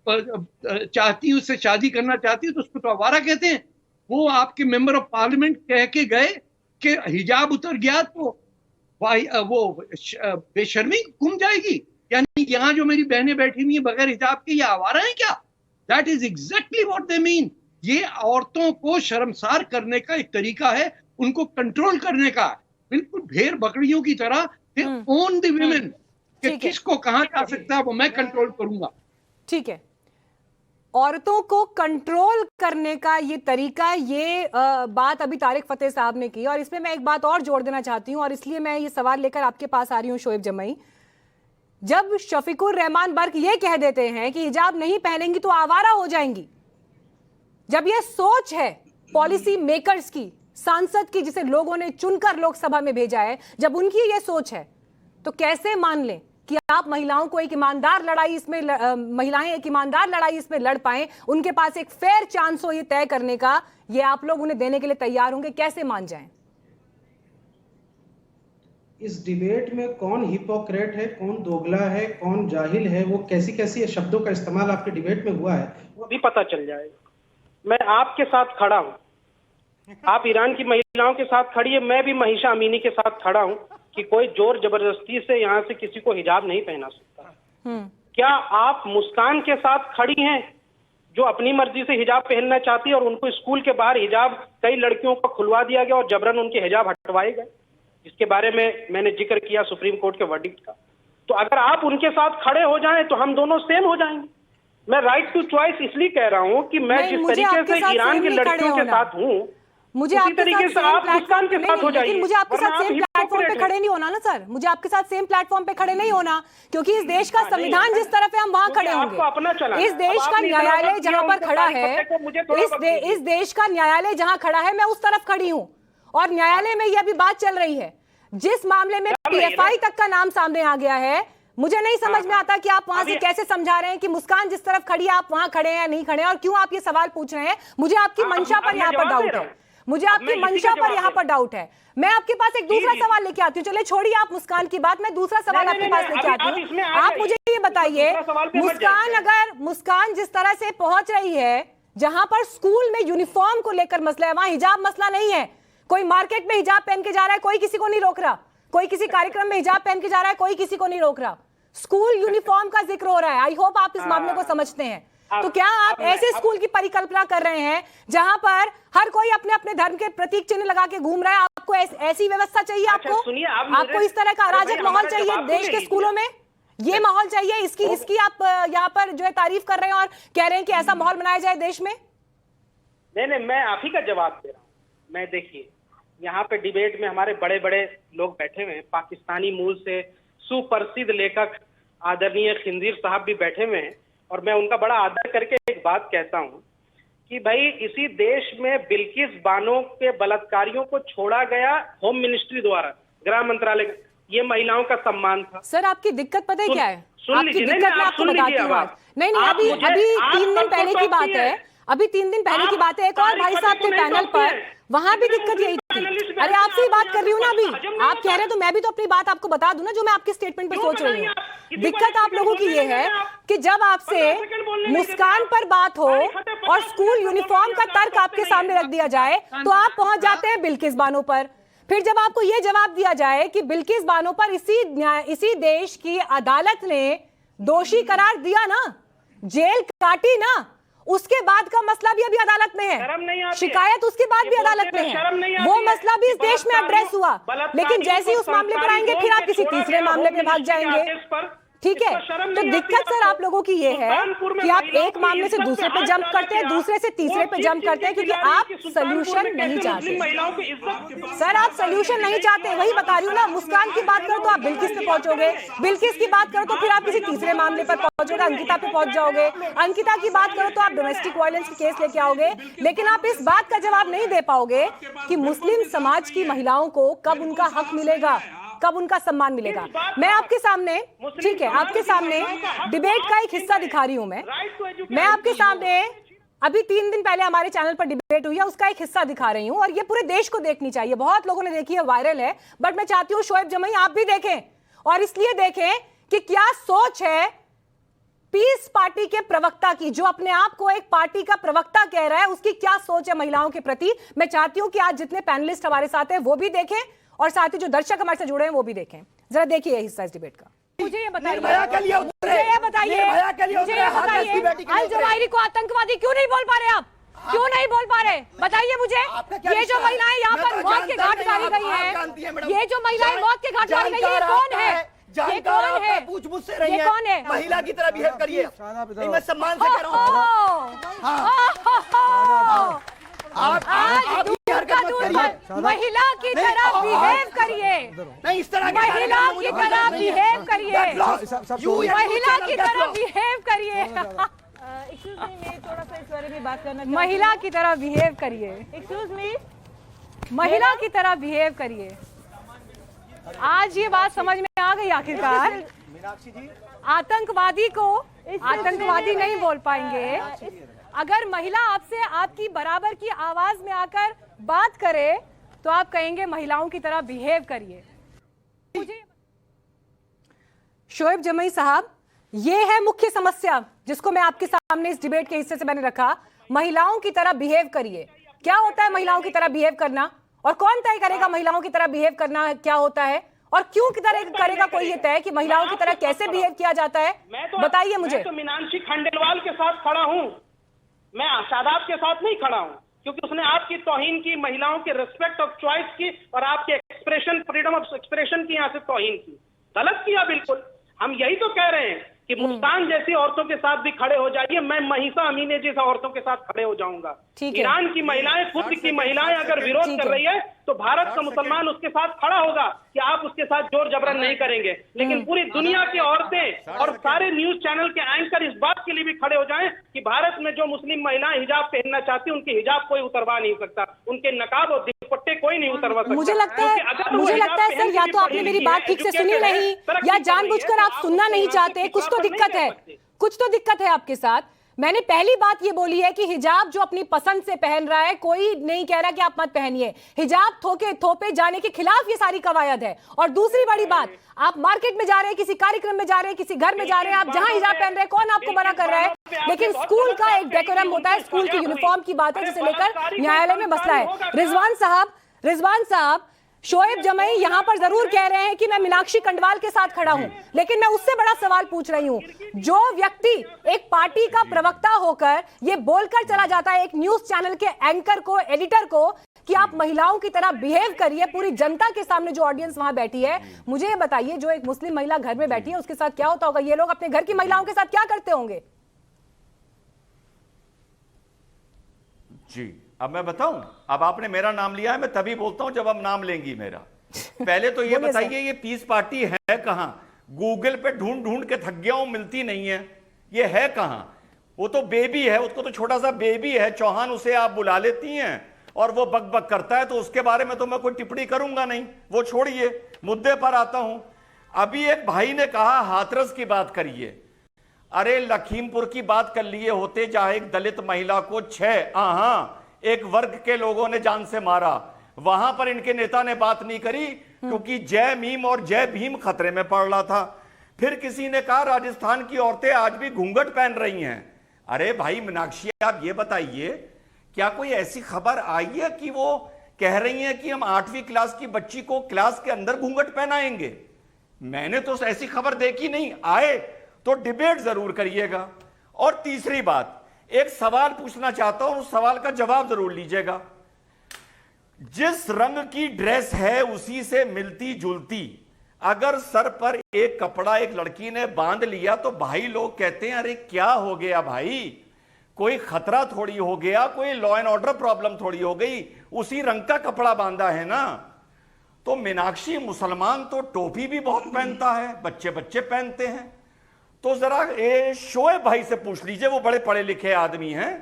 चाहती हूँ, उससे शादी करना चाहती हूँ, तो उसको तो आवारा कहते हैं। वो आपके मेंबर ऑफ पार्लियामेंट कह के गए कि हिजाब उतर गया तो वो बेशर्मी घूम जाएगी। यानी यहाँ जो मेरी बहनें बैठी हुई हैं बगैर हिजाब के, ये आवारा है क्या? That is exactly what they mean. ये औरतों को शर्मसार करने का एक तरीका है, उनको कंट्रोल करने का, बिल्कुल भेड़ बकरियों की तरह। दे ओन द विमेन कि किसको कहां जा सकता है वो मैं कंट्रोल करूंगा। ठीक है, औरतों को कंट्रोल करने का ये तरीका, ये बात अभी तारिक फतेह साहब ने की। और इसमें मैं एक बात और जोड़ देना चाहती हूं, और इसलिए मैं ये सवाल लेकर आपके पास आ रही हूं शोएब जमई। जब शफीकुर रहमान बर्क ये कह देते हैं कि हिजाब नहीं पहनेंगी तो आवारा हो जाएंगी, जब ये सोच है पॉलिसी मेकर्स की, सांसद की, जिसे लोगों ने चुनकर लोकसभा में भेजा है, जब उनकी ये सोच है, तो कैसे मान लें कि आप महिलाओं को एक ईमानदार लड़ाई इसमें महिलाएं एक ईमानदार लड़ाई इसमें लड़ पाएं, उनके पास एक फेयर चांस हो ये तय करने का, ये आप लोग उन्हें देने के लिए तैयार होंगे? कैसे मान जाएं? इस डिबेट में कौन हिपोक्रेट है, कौन दोगला है, कौन जाहिल है, वो कैसी कैसी शब्दों का इस्तेमाल आपके डिबेट में हुआ है, वो भी पता चल जाएगा। मैं आपके साथ खड़ा हूँ, आप ईरान की महिलाओं के साथ खड़ी है, मैं भी महिषा अमीनी के साथ खड़ा हूँ कि कोई जोर जबरदस्ती से यहाँ से किसी को हिजाब नहीं पहना सकता। क्या आप मुस्कान के साथ खड़ी हैं जो अपनी मर्जी से हिजाब पहनना चाहती है और उनको स्कूल के बाहर हिजाब कई लड़कियों को खुलवा दिया गया और जबरन उनके हिजाब हटवाए गए, जिसके बारे में मैंने जिक्र किया सुप्रीम कोर्ट के वर्डिक्ट का। तो अगर आप उनके साथ खड़े हो जाएं तो हम दोनों सेम हो जाएंगे। मैं राइट टू चॉइस इसलिए कह रहा हूँ कि मैं जिस तरीके से ईरान की लड़कियों के साथ हूँ, मुझे आपके साथ आप मुस्कान के साथ हो जाइए। लेकिन मुझे आपके साथ सेम प्लेटफॉर्म पे खड़े नहीं होना ना सर, मुझे आपके साथ सेम प्लेटफॉर्म पे खड़े नहीं होना, क्योंकि इस देश का संविधान जिस तरफ है हम वहां खड़े होंगे। इस देश का न्यायालय जहां पर खड़ा है, इस देश का न्यायालय जहां खड़ा है, मैं उस तरफ खड़ी हूं। और न्यायालय में ये अभी बात चल रही है, जिस मामले में पीएफआई तक का नाम सामने आ गया है, मुझे नहीं समझ में आता कि आप वहां से कैसे समझा रहे हैं कि मुस्कान जिस तरफ खड़ी है आप वहां खड़े हैं या नहीं खड़े हैं, और क्यों आप ये सवाल पूछ रहे हैं। मुझे आपकी मंशा पर यहाँ पर डाउट है, मुझे आपकी मंशा पर यहाँ पर डाउट है। मैं आपके पास एक दूसरा सवाल लेके आती हूँ, चलिए छोड़िए आप मुस्कान की बात, मैं दूसरा सवाल आपके पास लेके आती हूँ। आप मुझे ये बताइए, मुस्कान जिस तरह से पहुंच रही है जहां पर स्कूल में यूनिफॉर्म को लेकर मसला है, वहां हिजाब मसला नहीं है। कोई मार्केट में हिजाब पहन के जा रहा है, कोई किसी को नहीं रोक रहा, कोई किसी कार्यक्रम में हिजाब पहन के जा रहा है, कोई किसी को नहीं रोक रहा। स्कूल यूनिफॉर्म का जिक्र हो रहा है। आई होप आप इस मामले को समझते हैं। तो क्या आप ऐसे स्कूल की परिकल्पना कर रहे हैं जहां पर हर कोई अपने अपने धर्म के प्रतीक चिन्ह लगा के घूम रहा है? आपको ऐसी व्यवस्था चाहिए? आपको इस तरह का अराजक माहौल चाहिए देश के स्कूलों में? ये माहौल चाहिए? इसकी आप यहाँ पर जो है तारीफ कर रहे हैं और कह रहे हैं कि ऐसा माहौल बनाया जाए देश में? नहीं, मैं आप ही का जवाब दे रहा हूँ। मैं देखिए, यहाँ पे डिबेट में हमारे बड़े बड़े लोग बैठे हुए हैं, पाकिस्तानी मूल से सुप्रसिद्ध लेखक आदरणीय खिंजीर साहब भी बैठे हुए हैं, और मैं उनका बड़ा आदर करके एक बात कहता हूँ कि भाई इसी देश में बिल्किस बानो के बलात्कारियों को छोड़ा गया होम मिनिस्ट्री द्वारा, गृह मंत्रालय, ये महिलाओं का सम्मान था। सर आपकी दिक्कत पता है क्या है? आपकी दिक्कत मैं आपको बताती हूँ। नहीं, अभी 3 दिन पहले की बात है, अभी 3 दिन पहले की बात है, एक और भाई साहब के पैनल पर, वहां भी दिक्कत यही थी। अरे आपसे ही बात कर रही हूँ ना अभी, आप कह रहे हैं तो मैं भी तो अपनी बात आपको बता दूं ना, जो मैं आपके स्टेटमेंट पर सोच रही हूँ। दिक्कत आप लोगों की ये है कि जब आपसे मुस्कान पर बात हो और स्कूल यूनिफॉर्म का तर्क आपके सामने रख दिया जाए तो आप पहुंच जाते हैं बिल्किस बानो पर। फिर जब आपको यह जवाब दिया जाए कि बिल्किस बानो पर इसी देश की अदालत ने दोषी करार दिया ना, जेल काटी ना, उसके बाद का मसला भी अभी अदालत में है, शिकायत उसके बाद भी अदालत में है, वो मसला भी इस देश में एड्रेस हुआ। लेकिन जैसे ही उस मामले पर आएंगे फिर आप किसी तीसरे मामले पे भाग जाएंगे। ठीक है, तो दिक्कत सर आप लोगों की ये है कि आप एक मामले से दूसरे पे जंप करते हैं, दूसरे से तीसरे पे जंप करते हैं, क्योंकि आप सोल्यूशन नहीं चाहते। सर आप सोल्यूशन नहीं चाहते, वही बता रही हूँ ना। मुस्कान की बात करो तो आप बिल्किस पे पहुंचोगे, बिल्किस की बात करो तो फिर आप किसी तीसरे मामले पर पहुंचोगे, अंकिता पे पहुंच जाओगे, अंकिता की बात करो तो आप डोमेस्टिक वायलेंस की केस लेके आओगे। लेकिन आप इस बात का जवाब नहीं दे पाओगे कि मुस्लिम समाज की महिलाओं को कब उनका हक मिलेगा, कब उनका सम्मान मिलेगा। मैं आपके सामने, ठीक है, आपके सामने डिबेट का एक हिस्सा दिखा रही हूं। मैं आपके सामने अभी 3 दिन पहले हमारे चैनल पर डिबेट हुई है, उसका एक हिस्सा दिखा रही हूं, और ये पूरे देश को देखनी चाहिए। बहुत लोगों ने देखी है, वायरल है, बट मैं चाहती हूं शोएब जमई आप भी देखें, और इसलिए देखें कि क्या सोच है पीस पार्टी के प्रवक्ता की, जो अपने आप को एक पार्टी का प्रवक्ता कह रहा है, उसकी क्या सोच है महिलाओं के प्रति। मैं चाहती हूं कि आज जितने पैनलिस्ट हमारे साथ हैं वो भी देखें, और साथ ही जो दर्शक हमारे साथ जुड़े हैं वो भी देखें। जरा देखिए हिस्सा इस डिबेट का। मुझे ये बताइए, अल जवाहिरी को आतंकवादी क्यों नहीं बोल पा रहे आप? क्यों नहीं बोल पा रहे? बताइए मुझे। ये जो महिलाएं यहाँ पर मौत के घाट उतारी गई है, ये जो महिलाएं मौत के घाट उतारी गई है, ये कौन है? ये कौन है? पूछ मुझसे रही है, कौन है? महिला की तरह बिहेव करिए। मैं सम्मान से कह रहा हूँ, आज दूर का दूर महिला की तरह बिहेव करिए, नहीं इस तरह महिला की तरह बिहेव करिए, महिला की तरह बिहेव करिए। थोड़ा सा इस बारे में बात करना, महिला की तरह बिहेव करिए, एक्सक्यूज मी, महिला की तरह बिहेव करिए। आज ये बात समझ में आ गई आखिरकार। आतंकवादी को आतंकवादी नहीं बोल पाएंगे। अगर महिला आपसे आपकी बराबर की आवाज में आकर बात करे तो आप कहेंगे महिलाओं की तरह बिहेव करिए। शोएब जमई साहब, ये है मुख्य समस्या जिसको मैं आपके सामने इस डिबेट के हिस्से से मैंने रखा। महिलाओं की तरह बिहेव करिए। क्या होता है महिलाओं की तरह बिहेव करना, और कौन तय करेगा महिलाओं की तरह बिहेव करना क्या होता है, और क्यों की तरह करेगा कोई ये तय कि महिलाओं की तरह कैसे बिहेव किया जाता है? बताइए मुझे। मैं तो मीनाक्षी खंडेलवाल के साथ खड़ा हूँ, मैं शादाब के साथ नहीं खड़ा हूँ, क्योंकि उसने आपकी तौहीन की, महिलाओं के रिस्पेक्ट ऑफ चॉइस की, और आपके एक्सप्रेशन, फ्रीडम ऑफ एक्सप्रेशन की यहाँ से तौहीन की। गलत किया बिल्कुल। हम यही तो कह रहे हैं कि मुस्कान जैसी औरतों के साथ भी खड़े हो जाइए। मैं महिसा अमीनी जैसा औरतों के साथ खड़े हो जाऊंगा। ईरान की महिलाएं, खुद की महिलाएं अगर विरोध कर रही है तो भारत का मुसलमान उसके साथ खड़ा होगा कि आप उसके साथ जोर जबरन नहीं करेंगे। लेकिन पूरी दुनिया की औरतें और सारे न्यूज चैनल के एंकर इस बात के लिए भी खड़े हो जाएं कि भारत में जो मुस्लिम महिलाएं हिजाब पहनना चाहती हैं उनकी हिजाब कोई उतरवा नहीं सकता, उनके नकाब और दुपट्टे कोई नहीं उतरवा सकता। मुझे लगता है सर, या तो आपने मेरी बात ठीक से सुनी नहीं या जानबूझकर आप सुनना नहीं चाहते। कुछ तो दिक्कत है, कुछ तो दिक्कत है आपके साथ। मैंने पहली बात ये बोली है कि हिजाब जो अपनी पसंद से पहन रहा है, कोई नहीं कह रहा कि आप मत पहनिए। हिजाब थोपे जाने के खिलाफ ये सारी कवायद है। और दूसरी बड़ी बात, आप मार्केट में जा रहे हैं, किसी कार्यक्रम में जा रहे हैं, किसी घर में जा रहे हैं, आप जहां हिजाब पहन रहे हैं, कौन आपको मना कर रहा है? लेकिन स्कूल का एक डेकोरम होता है, स्कूल की यूनिफॉर्म की बात है, जिसे लेकर न्यायालय में मसला है। रिजवान साहब, शोएब जमई यहां पर जरूर कह रहे हैं कि मैं मीनाक्षी कंडवाल के साथ खड़ा हूं, लेकिन मैं उससे बड़ा सवाल पूछ रही हूं। जो व्यक्ति एक पार्टी का प्रवक्ता होकर ये बोलकर चला जाता है एक न्यूज चैनल के एंकर को, एडिटर को, कि आप महिलाओं की तरह बिहेव करिए पूरी जनता के सामने, जो ऑडियंस वहां बैठी है, मुझे ये बताइए, जो एक मुस्लिम महिला घर में बैठी है उसके साथ क्या होता होगा? ये लोग अपने घर की महिलाओं के साथ क्या करते होंगे? जी, अब मैं बताऊं, अब आपने मेरा नाम लिया है, मैं तभी बोलता हूं जब आप नाम लेंगी मेरा। पहले तो ये बताइए, ये पीस पार्टी है कहां? गूगल पे ढूंढ ढूंढ के थक गया हूं, मिलती नहीं है। ये है कहां? वो तो बेबी है, उसको तो छोटा सा बेबी है चौहान, उसे आप बुला लेती हैं और वो बक बक करता है, तो उसके बारे में तो मैं कोई टिप्पणी करूंगा नहीं। वो छोड़िए, मुद्दे पर आता हूं। अभी एक भाई ने कहा हाथरस की बात करिए। अरे लखीमपुर की बात कर लिए होते, जहां एक दलित महिला को 6 एक वर्ग के लोगों ने जान से मारा, वहां पर इनके नेता ने बात नहीं करी क्योंकि जय मीम और जय भीम खतरे में पड़ रहा था। फिर किसी ने कहा राजस्थान की औरतें आज भी घूंघट पहन रही हैं। अरे भाई मीनाक्षी, आप ये बताइए, क्या कोई ऐसी खबर आई है कि वो कह रही हैं कि हम 8वीं क्लास की बच्ची को क्लास के अंदर घूंघट पहनाएंगे? मैंने तो ऐसी खबर देखी नहीं। आए तो डिबेट जरूर करिएगा। और तीसरी बात, एक सवाल पूछना चाहता हूं, उस सवाल का जवाब जरूर लीजिएगा। जिस रंग की ड्रेस है उसी से मिलती जुलती अगर सर पर एक कपड़ा एक लड़की ने बांध लिया तो भाई लोग कहते हैं अरे क्या हो गया भाई, कोई खतरा थोड़ी हो गया, कोई लॉ एंड ऑर्डर प्रॉब्लम थोड़ी हो गई, उसी रंग का कपड़ा बांधा है ना। तो मीनाक्षी मुसलमान तो टोपी भी बहुत पहनता है, बच्चे बच्चे पहनते हैं। तो जरा शोएब भाई से पूछ लीजिए, वो बड़े पढ़े लिखे आदमी हैं,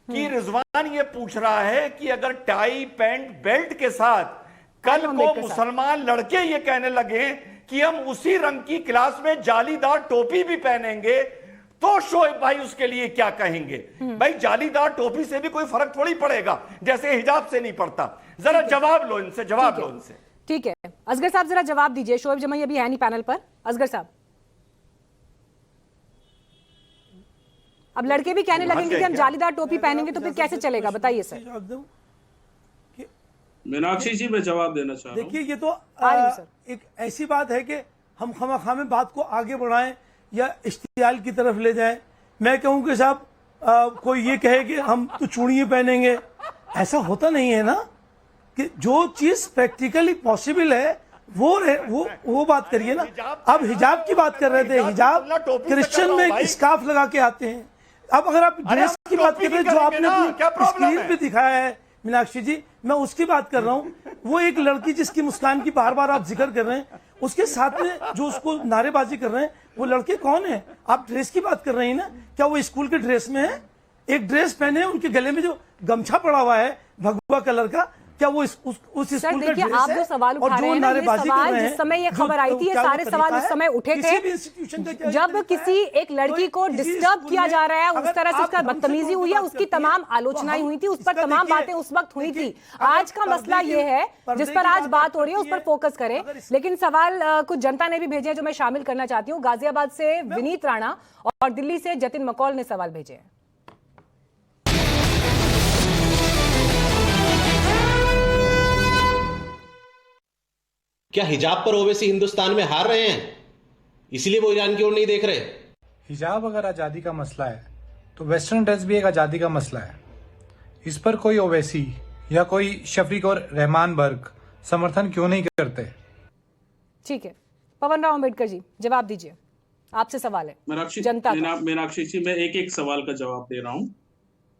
कि रिजवान ये पूछ रहा है कि अगर टाई पैंट बेल्ट के साथ कल को मुसलमान लड़के ये कहने लगे कि हम उसी रंग की क्लास में जालीदार टोपी भी पहनेंगे, तो शोएब भाई उसके लिए क्या कहेंगे? भाई जालीदार टोपी से भी कोई फर्क थोड़ी पड़ेगा जैसे हिजाब से नहीं पड़ता। जरा जवाब लो इनसे, जवाब लो इनसे। ठीक है, असगर साहब जरा जवाब दीजिए। शोएब जमई अभी है नहीं पैनल पर। असगर साहब, अब लड़के भी कहने लगेंगे कि हम जालीदार टोपी पहनेंगे तो फिर कैसे चलेगा? बताइए सर। मीनाक्षी जी, मैं जवाब देना चाह रहा हूं। देखिए, ये तो एक ऐसी बात है कि हम खामखा में बात को आगे बढ़ाएं या इश्तियाल की तरफ ले जाएं। मैं कहूं कि साहब, कोई ये कहे कि हम तो चूड़ियां पहनेंगे, ऐसा होता नहीं है ना। कि जो चीज प्रैक्टिकली पॉसिबल है वो बात करिए ना। अब हिजाब की बात कर रहे थे, हिजाब क्रिश्चियन में स्कार्फ लगा के आते हैं। अब अगर आप ड्रेस की बात कर रहे हैं, जो आपने अपनी स्क्रीन पे दिखाया है मीनाक्षी जी, मैं उसकी बात कर रहा हूँ। वो एक लड़की जिसकी मुस्कान की बार बार आप जिक्र कर रहे हैं, उसके साथ में जो उसको नारेबाजी कर रहे हैं, वो लड़के कौन है? आप ड्रेस की बात कर रही हैं ना, क्या वो स्कूल के ड्रेस में है? एक ड्रेस पहने, उनके गले में जो गमछा पड़ा हुआ है भगवा कलर का, क्या वो उस स्कूल का ड्रेस आप जो सवाल उठा रहे हैं ना, ये सवाल जिस समय ये खबर आई थी, ये सारे सवाल उस समय उठे थे जब किसी एक लड़की को डिस्टर्ब किया जा रहा है, उस तरह से उसका बदतमीजी हुई है, उसकी तमाम आलोचनाएं हुई थी, उस पर तमाम बातें उस वक्त हुई थी। आज का मसला ये है जिस पर आज बात हो रही है, उस पर फोकस करें। लेकिन सवाल कुछ जनता ने भी भेजे हैं जो मैं शामिल करना चाहती हूँ। गाजियाबाद से विनीत राणा और दिल्ली से जतिन मकौल ने सवाल भेजे हैं। क्या हिजाब पर ओवैसी हिंदुस्तान में हार रहे हैं, इसलिए वो ईरान की ओर नहीं देख रहे? हिजाब अगर आज़ादी का मसला है तो वेस्टर्न ड्रेस भी एक आज़ादी का मसला है। इस पर कोई ओवैसी या कोई शफीक और रहमान वर्ग समर्थन क्यों नहीं करते? ठीक है, पवन राव अम्बेडकर जी जवाब दीजिए, आपसे सवाल है। मीनाक्षी जी, मैं एक एक सवाल का जवाब दे रहा हूं।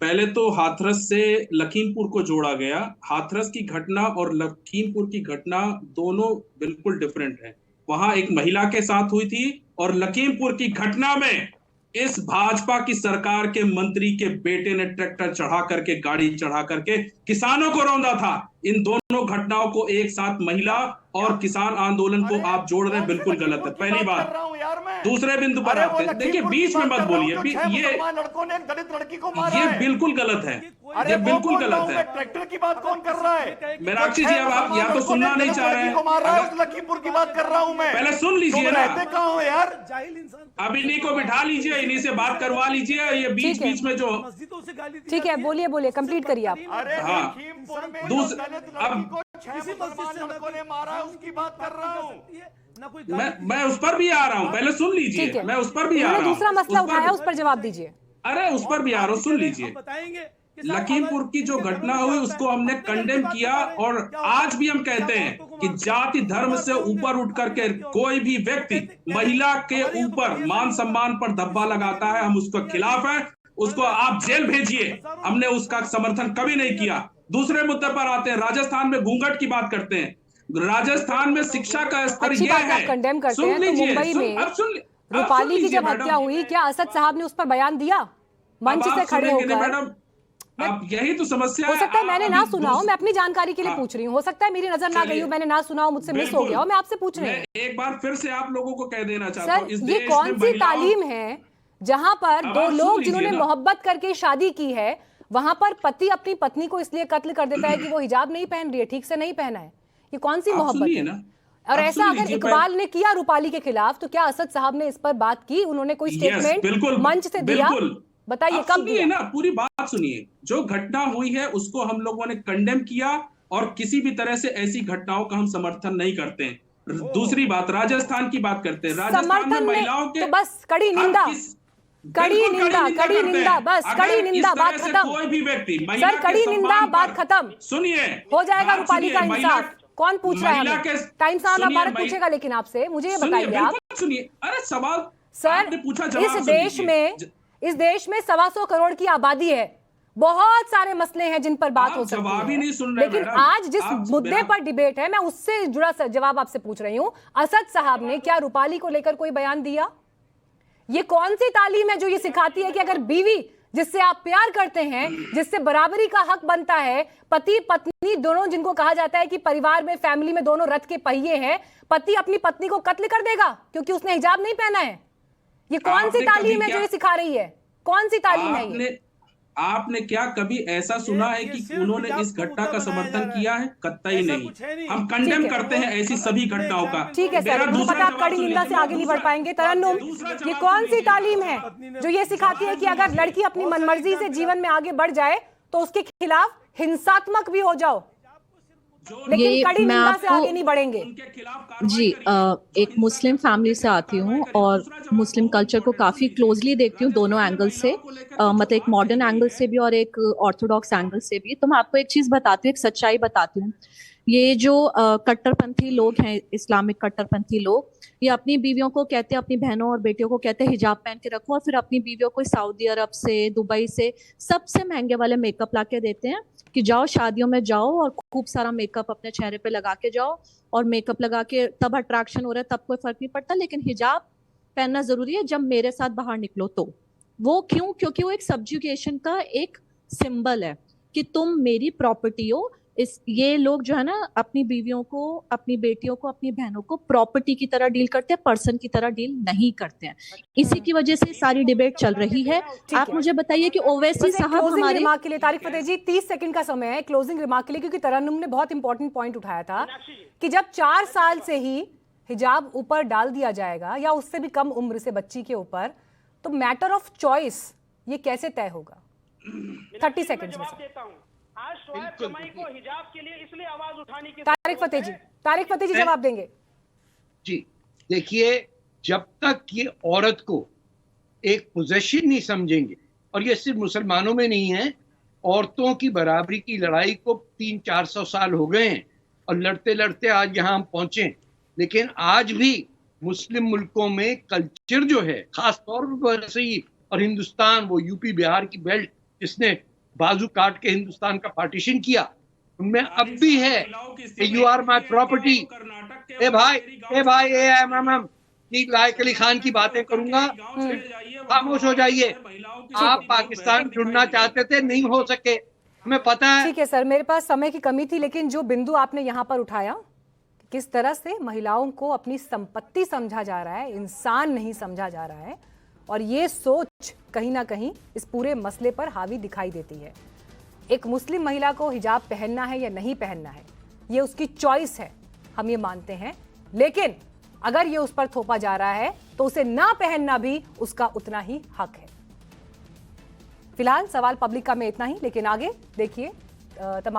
पहले तो हाथरस से लखीमपुर को जोड़ा गया। हाथरस की घटना और लखीमपुर की घटना दोनों बिल्कुल डिफरेंट है। वहां एक महिला के साथ हुई थी और लखीमपुर की घटना में इस भाजपा की सरकार के मंत्री के बेटे ने ट्रैक्टर चढ़ा करके, गाड़ी चढ़ा करके किसानों को रौंदा था। इन दोनों घटनाओं को एक साथ महिला और किसान आंदोलन को आप जोड़ रहे हैं, बिल्कुल गलत है। पहली बात। दूसरे बिंदु पर आते हैं। देखिए, बीच में मत बोलिए। ये लड़कों ने एक दलित लड़की को मारा ये है। बिल्कुल गलत है। ये बिल्कुल गलत है। ट्रैक्टर की बात कौन कर रहा है? मीनाक्षी जी, अब आप या तो सुनना नहीं चाह रहे हैं। उस लखीमपुर की बात कर रहा हूं मैं। पहले सुन लीजिए ना। कहाँ हो यार? अब इन्हीं को बिठा लीजिए, इन्हीं से बात करवा लीजिए। ये बीच बीच में जो, ठीक है, बोलिए बोलिए, कंप्लीट करिए आप। हाँ, लड़कों ने मारा है, उसकी बात कर रहा हूँ। मैं उस पर भी आ रहा हूँ, पहले सुन लीजिए। मैं उस पर भी आ रहा हूँ। दूसरा मसला उठाया, उस पर जवाब दीजिए। अरे उस पर भी आ रहा हूँ, सुन लीजिए। लखीमपुर की जो घटना हुई उसको हमने कंडेम किया और आज भी हम कहते हैं कि जाति धर्म से ऊपर उठ करके कोई भी व्यक्ति महिला के ऊपर मान सम्मान पर धब्बा लगाता है, हम उसके खिलाफ हैं। उसको आप जेल भेजिए, हमने उसका समर्थन कभी नहीं किया। दूसरे मुद्दे पर आते हैं, राजस्थान में घूंघट की बात करते हैं। राजस्थान में शिक्षा का स्तर यह है, कंडेम करते सुन हैं, तो लीजिए, मुंबई में अब सुन रूपाली की जब हत्या हुई, क्या असद साहब ने उस पर बयान दिया मंच से खड़े होकर? मैडम, अब यही तो समस्या हो सकता है मैंने ना अभी सुना हो, मैं अपनी जानकारी के लिए पूछ रही हूँ। हो सकता है मेरी नजर ना गई हो, मैंने ना सुना हो, मुझसे मिस हो गया हो, मैं आपसे पूछ रही हूँ। एक बार फिर से आप लोगों को कह देना चाहता हूँ, सर, ये कौन सी तालीम है जहां पर दो लोग जिन्होंने मोहब्बत करके शादी की है, वहां पर पति अपनी पत्नी को इसलिए कत्ल कर देता है कि वो हिजाब नहीं पहन रही है, ठीक से नहीं पहना है? ये कौन सी मोहब्बत है? और ऐसा अगर इकबाल ने किया रूपाली के खिलाफ, तो क्या असद साहब ने इस पर बात की? उन्होंने कोई स्टेटमेंट मंच से दिया? बताइए कब दिया? ना, पूरी बात सुनिए। जो घटना हुई है उसको हम लोगों ने कंडेम किया और किसी भी तरह से ऐसी घटनाओं का हम समर्थन नहीं करते हैं। दूसरी बात, राजस्थान की बात करते हैं। राजस्थान में महिलाओं के, तो बस कड़ी निंदा, कड़ी निंदा, कड़ी निंदा, बस कड़ी निंदा, बात खत्म। कोई भी व्यक्ति सर, कड़ी निंदा, बात खत्म। सुनिए, हो जाएगा रूपाली का इंसाफ। कौन पूछ रहा है? टाइम्स ऑफ भारत पूछेगा, लेकिन आपसे मुझे ये बताइए आप। सुनिए, अरे सवाल सर, इस देश में 125 करोड़ की आबादी है, बहुत सारे मसले हैं जिन पर बात हो सकती है। जवाब ही नहीं सुन रहे, लेकिन आज जिस मुद्दे पर डिबेट है, मैं उससे जुड़ा जवाब आपसे पूछ रही हूं। असद साहब ने क्या रूपाली को लेकर कोई बयान दिया? ये कौन सी तालीम है जो ये सिखाती है कि अगर बीवी जिससे आप प्यार करते हैं, जिससे बराबरी का हक बनता है, पति पत्नी दोनों, जिनको कहा जाता है कि परिवार में, फैमिली में दोनों रथ के पहिए हैं, पति अपनी पत्नी को कत्ल कर देगा क्योंकि उसने हिजाब नहीं पहना है? ये कौन सी तालीम है जो ये सिखा रही है? कौन सी तालीम है ये? आपने क्या कभी ऐसा सुना है कि उन्होंने इस घटना का समर्थन किया है? कतई नहीं। हम कंडेम करते हैं ऐसी सभी घटनाओं का। ठीक है सर, मुझे पता आप कड़ी निंदा से आगे नहीं बढ़ पाएंगे। तरन्नुम, ये कौन सी तालीम है जो ये सिखाती है कि अगर लड़की अपनी मनमर्जी से जीवन में आगे बढ़ जाए तो उसके खिलाफ हिंसात्मक भी हो जाओ, लेकिन कड़ी निंदा से आगे नहीं बढ़ेंगे? जी, एक मुस्लिम फैमिली से आती हूँ और मुस्लिम कल्चर को काफ़ी क्लोजली देखती हूँ, दोनों एंगल से, मतलब एक मॉडर्न एंगल से भी और एक ऑर्थोडॉक्स एंगल से भी। तो मैं आपको एक चीज़ बताती हूँ, एक सच्चाई बताती हूँ। ये जो कट्टरपंथी लोग हैं, इस्लामिक कट्टरपंथी लोग, ये अपनी बीवियों को कहते हैं, अपनी बहनों और बेटियों को कहते हैं हिजाब पहन के रखो, और फिर अपनी बीवियों को सऊदी अरब से, दुबई से सबसे महंगे वाले मेकअप ला के देते हैं कि जाओ शादियों में जाओ और खूब सारा मेकअप अपने चेहरे पे लगा के जाओ, और मेकअप लगा के तब अट्रैक्शन हो रहा है, तब कोई फर्क नहीं पड़ता, लेकिन हिजाब पहनना जरूरी है जब मेरे साथ बाहर निकलो तो। वो क्यों? क्योंकि वो एक सब्जुगेशन का एक सिंबल है कि तुम मेरी प्रॉपर्टी हो। ये लोग जो है ना, अपनी बीवियों को, अपनी बेटियों को, अपनी बहनों को प्रॉपर्टी की तरह डील करते हैं, पर्सन की तरह डील नहीं करते हैं। इसी की वजह से सारी डिबेट चल रही है। आप मुझे बताइए कि ओवैसी साहब हमारे रिमार्क के लिए, तारिक फतेह जी 30 सेकंड का समय है क्लोजिंग रिमार्क के लिए, क्योंकि तरन्नुम ने बहुत इंपॉर्टेंट पॉइंट उठाया था कि जब 4 साल से ही हिजाब ऊपर डाल दिया जाएगा या उससे भी कम उम्र से बच्ची के ऊपर, तो मैटर ऑफ चॉइस ये कैसे तय होगा? 30 सेकंड में आज शोएब जमाई को हिजाब के लिए इसलिए आवाज उठाने की तारिक फतेह जी जवाब देंगे। जी देखिए, जब तक ये औरत को एक पोजेशन नहीं समझेंगे, और ये सिर्फ मुसलमानों में नहीं है, औरतों की बराबरी की लड़ाई को 300-400 साल हो गए हैं और लड़ते लड़ते आज यहाँ हम पहुंचे। लेकिन आज भी मुस्लिम मुल्कों में कल्चर जो है, खास तौर पर वैसे ही, और हिंदुस्तान, वो यूपी बिहार की बेल्ट जिसने बाजू काट के हिंदुस्तान का पार्टीशन किया, उनमें अब भी है यू आर माई प्रॉपर्टी। ए भाई एमएमएम की लायक अली खान की बातें करूंगा, खामोश हो जाइए। आप पाकिस्तान जुड़ना चाहते थे, नहीं हो सके, हमें पता है। ठीक है सर, मेरे पास समय की कमी थी, लेकिन जो बिंदु आपने यहाँ पर उठाया, किस तरह से महिलाओं को अपनी संपत्ति समझा जा रहा है, इंसान नहीं समझा जा रहा है, और ये सोच कहीं ना कहीं इस पूरे मसले पर हावी दिखाई देती है। एक मुस्लिम महिला को हिजाब पहनना है या नहीं पहनना है, ये उसकी चॉइस है, हम ये मानते हैं, लेकिन अगर ये उस पर थोपा जा रहा है तो उसे ना पहनना भी उसका उतना ही हक है। फिलहाल सवाल पब्लिक का में इतना ही, लेकिन आगे देखिए तमाम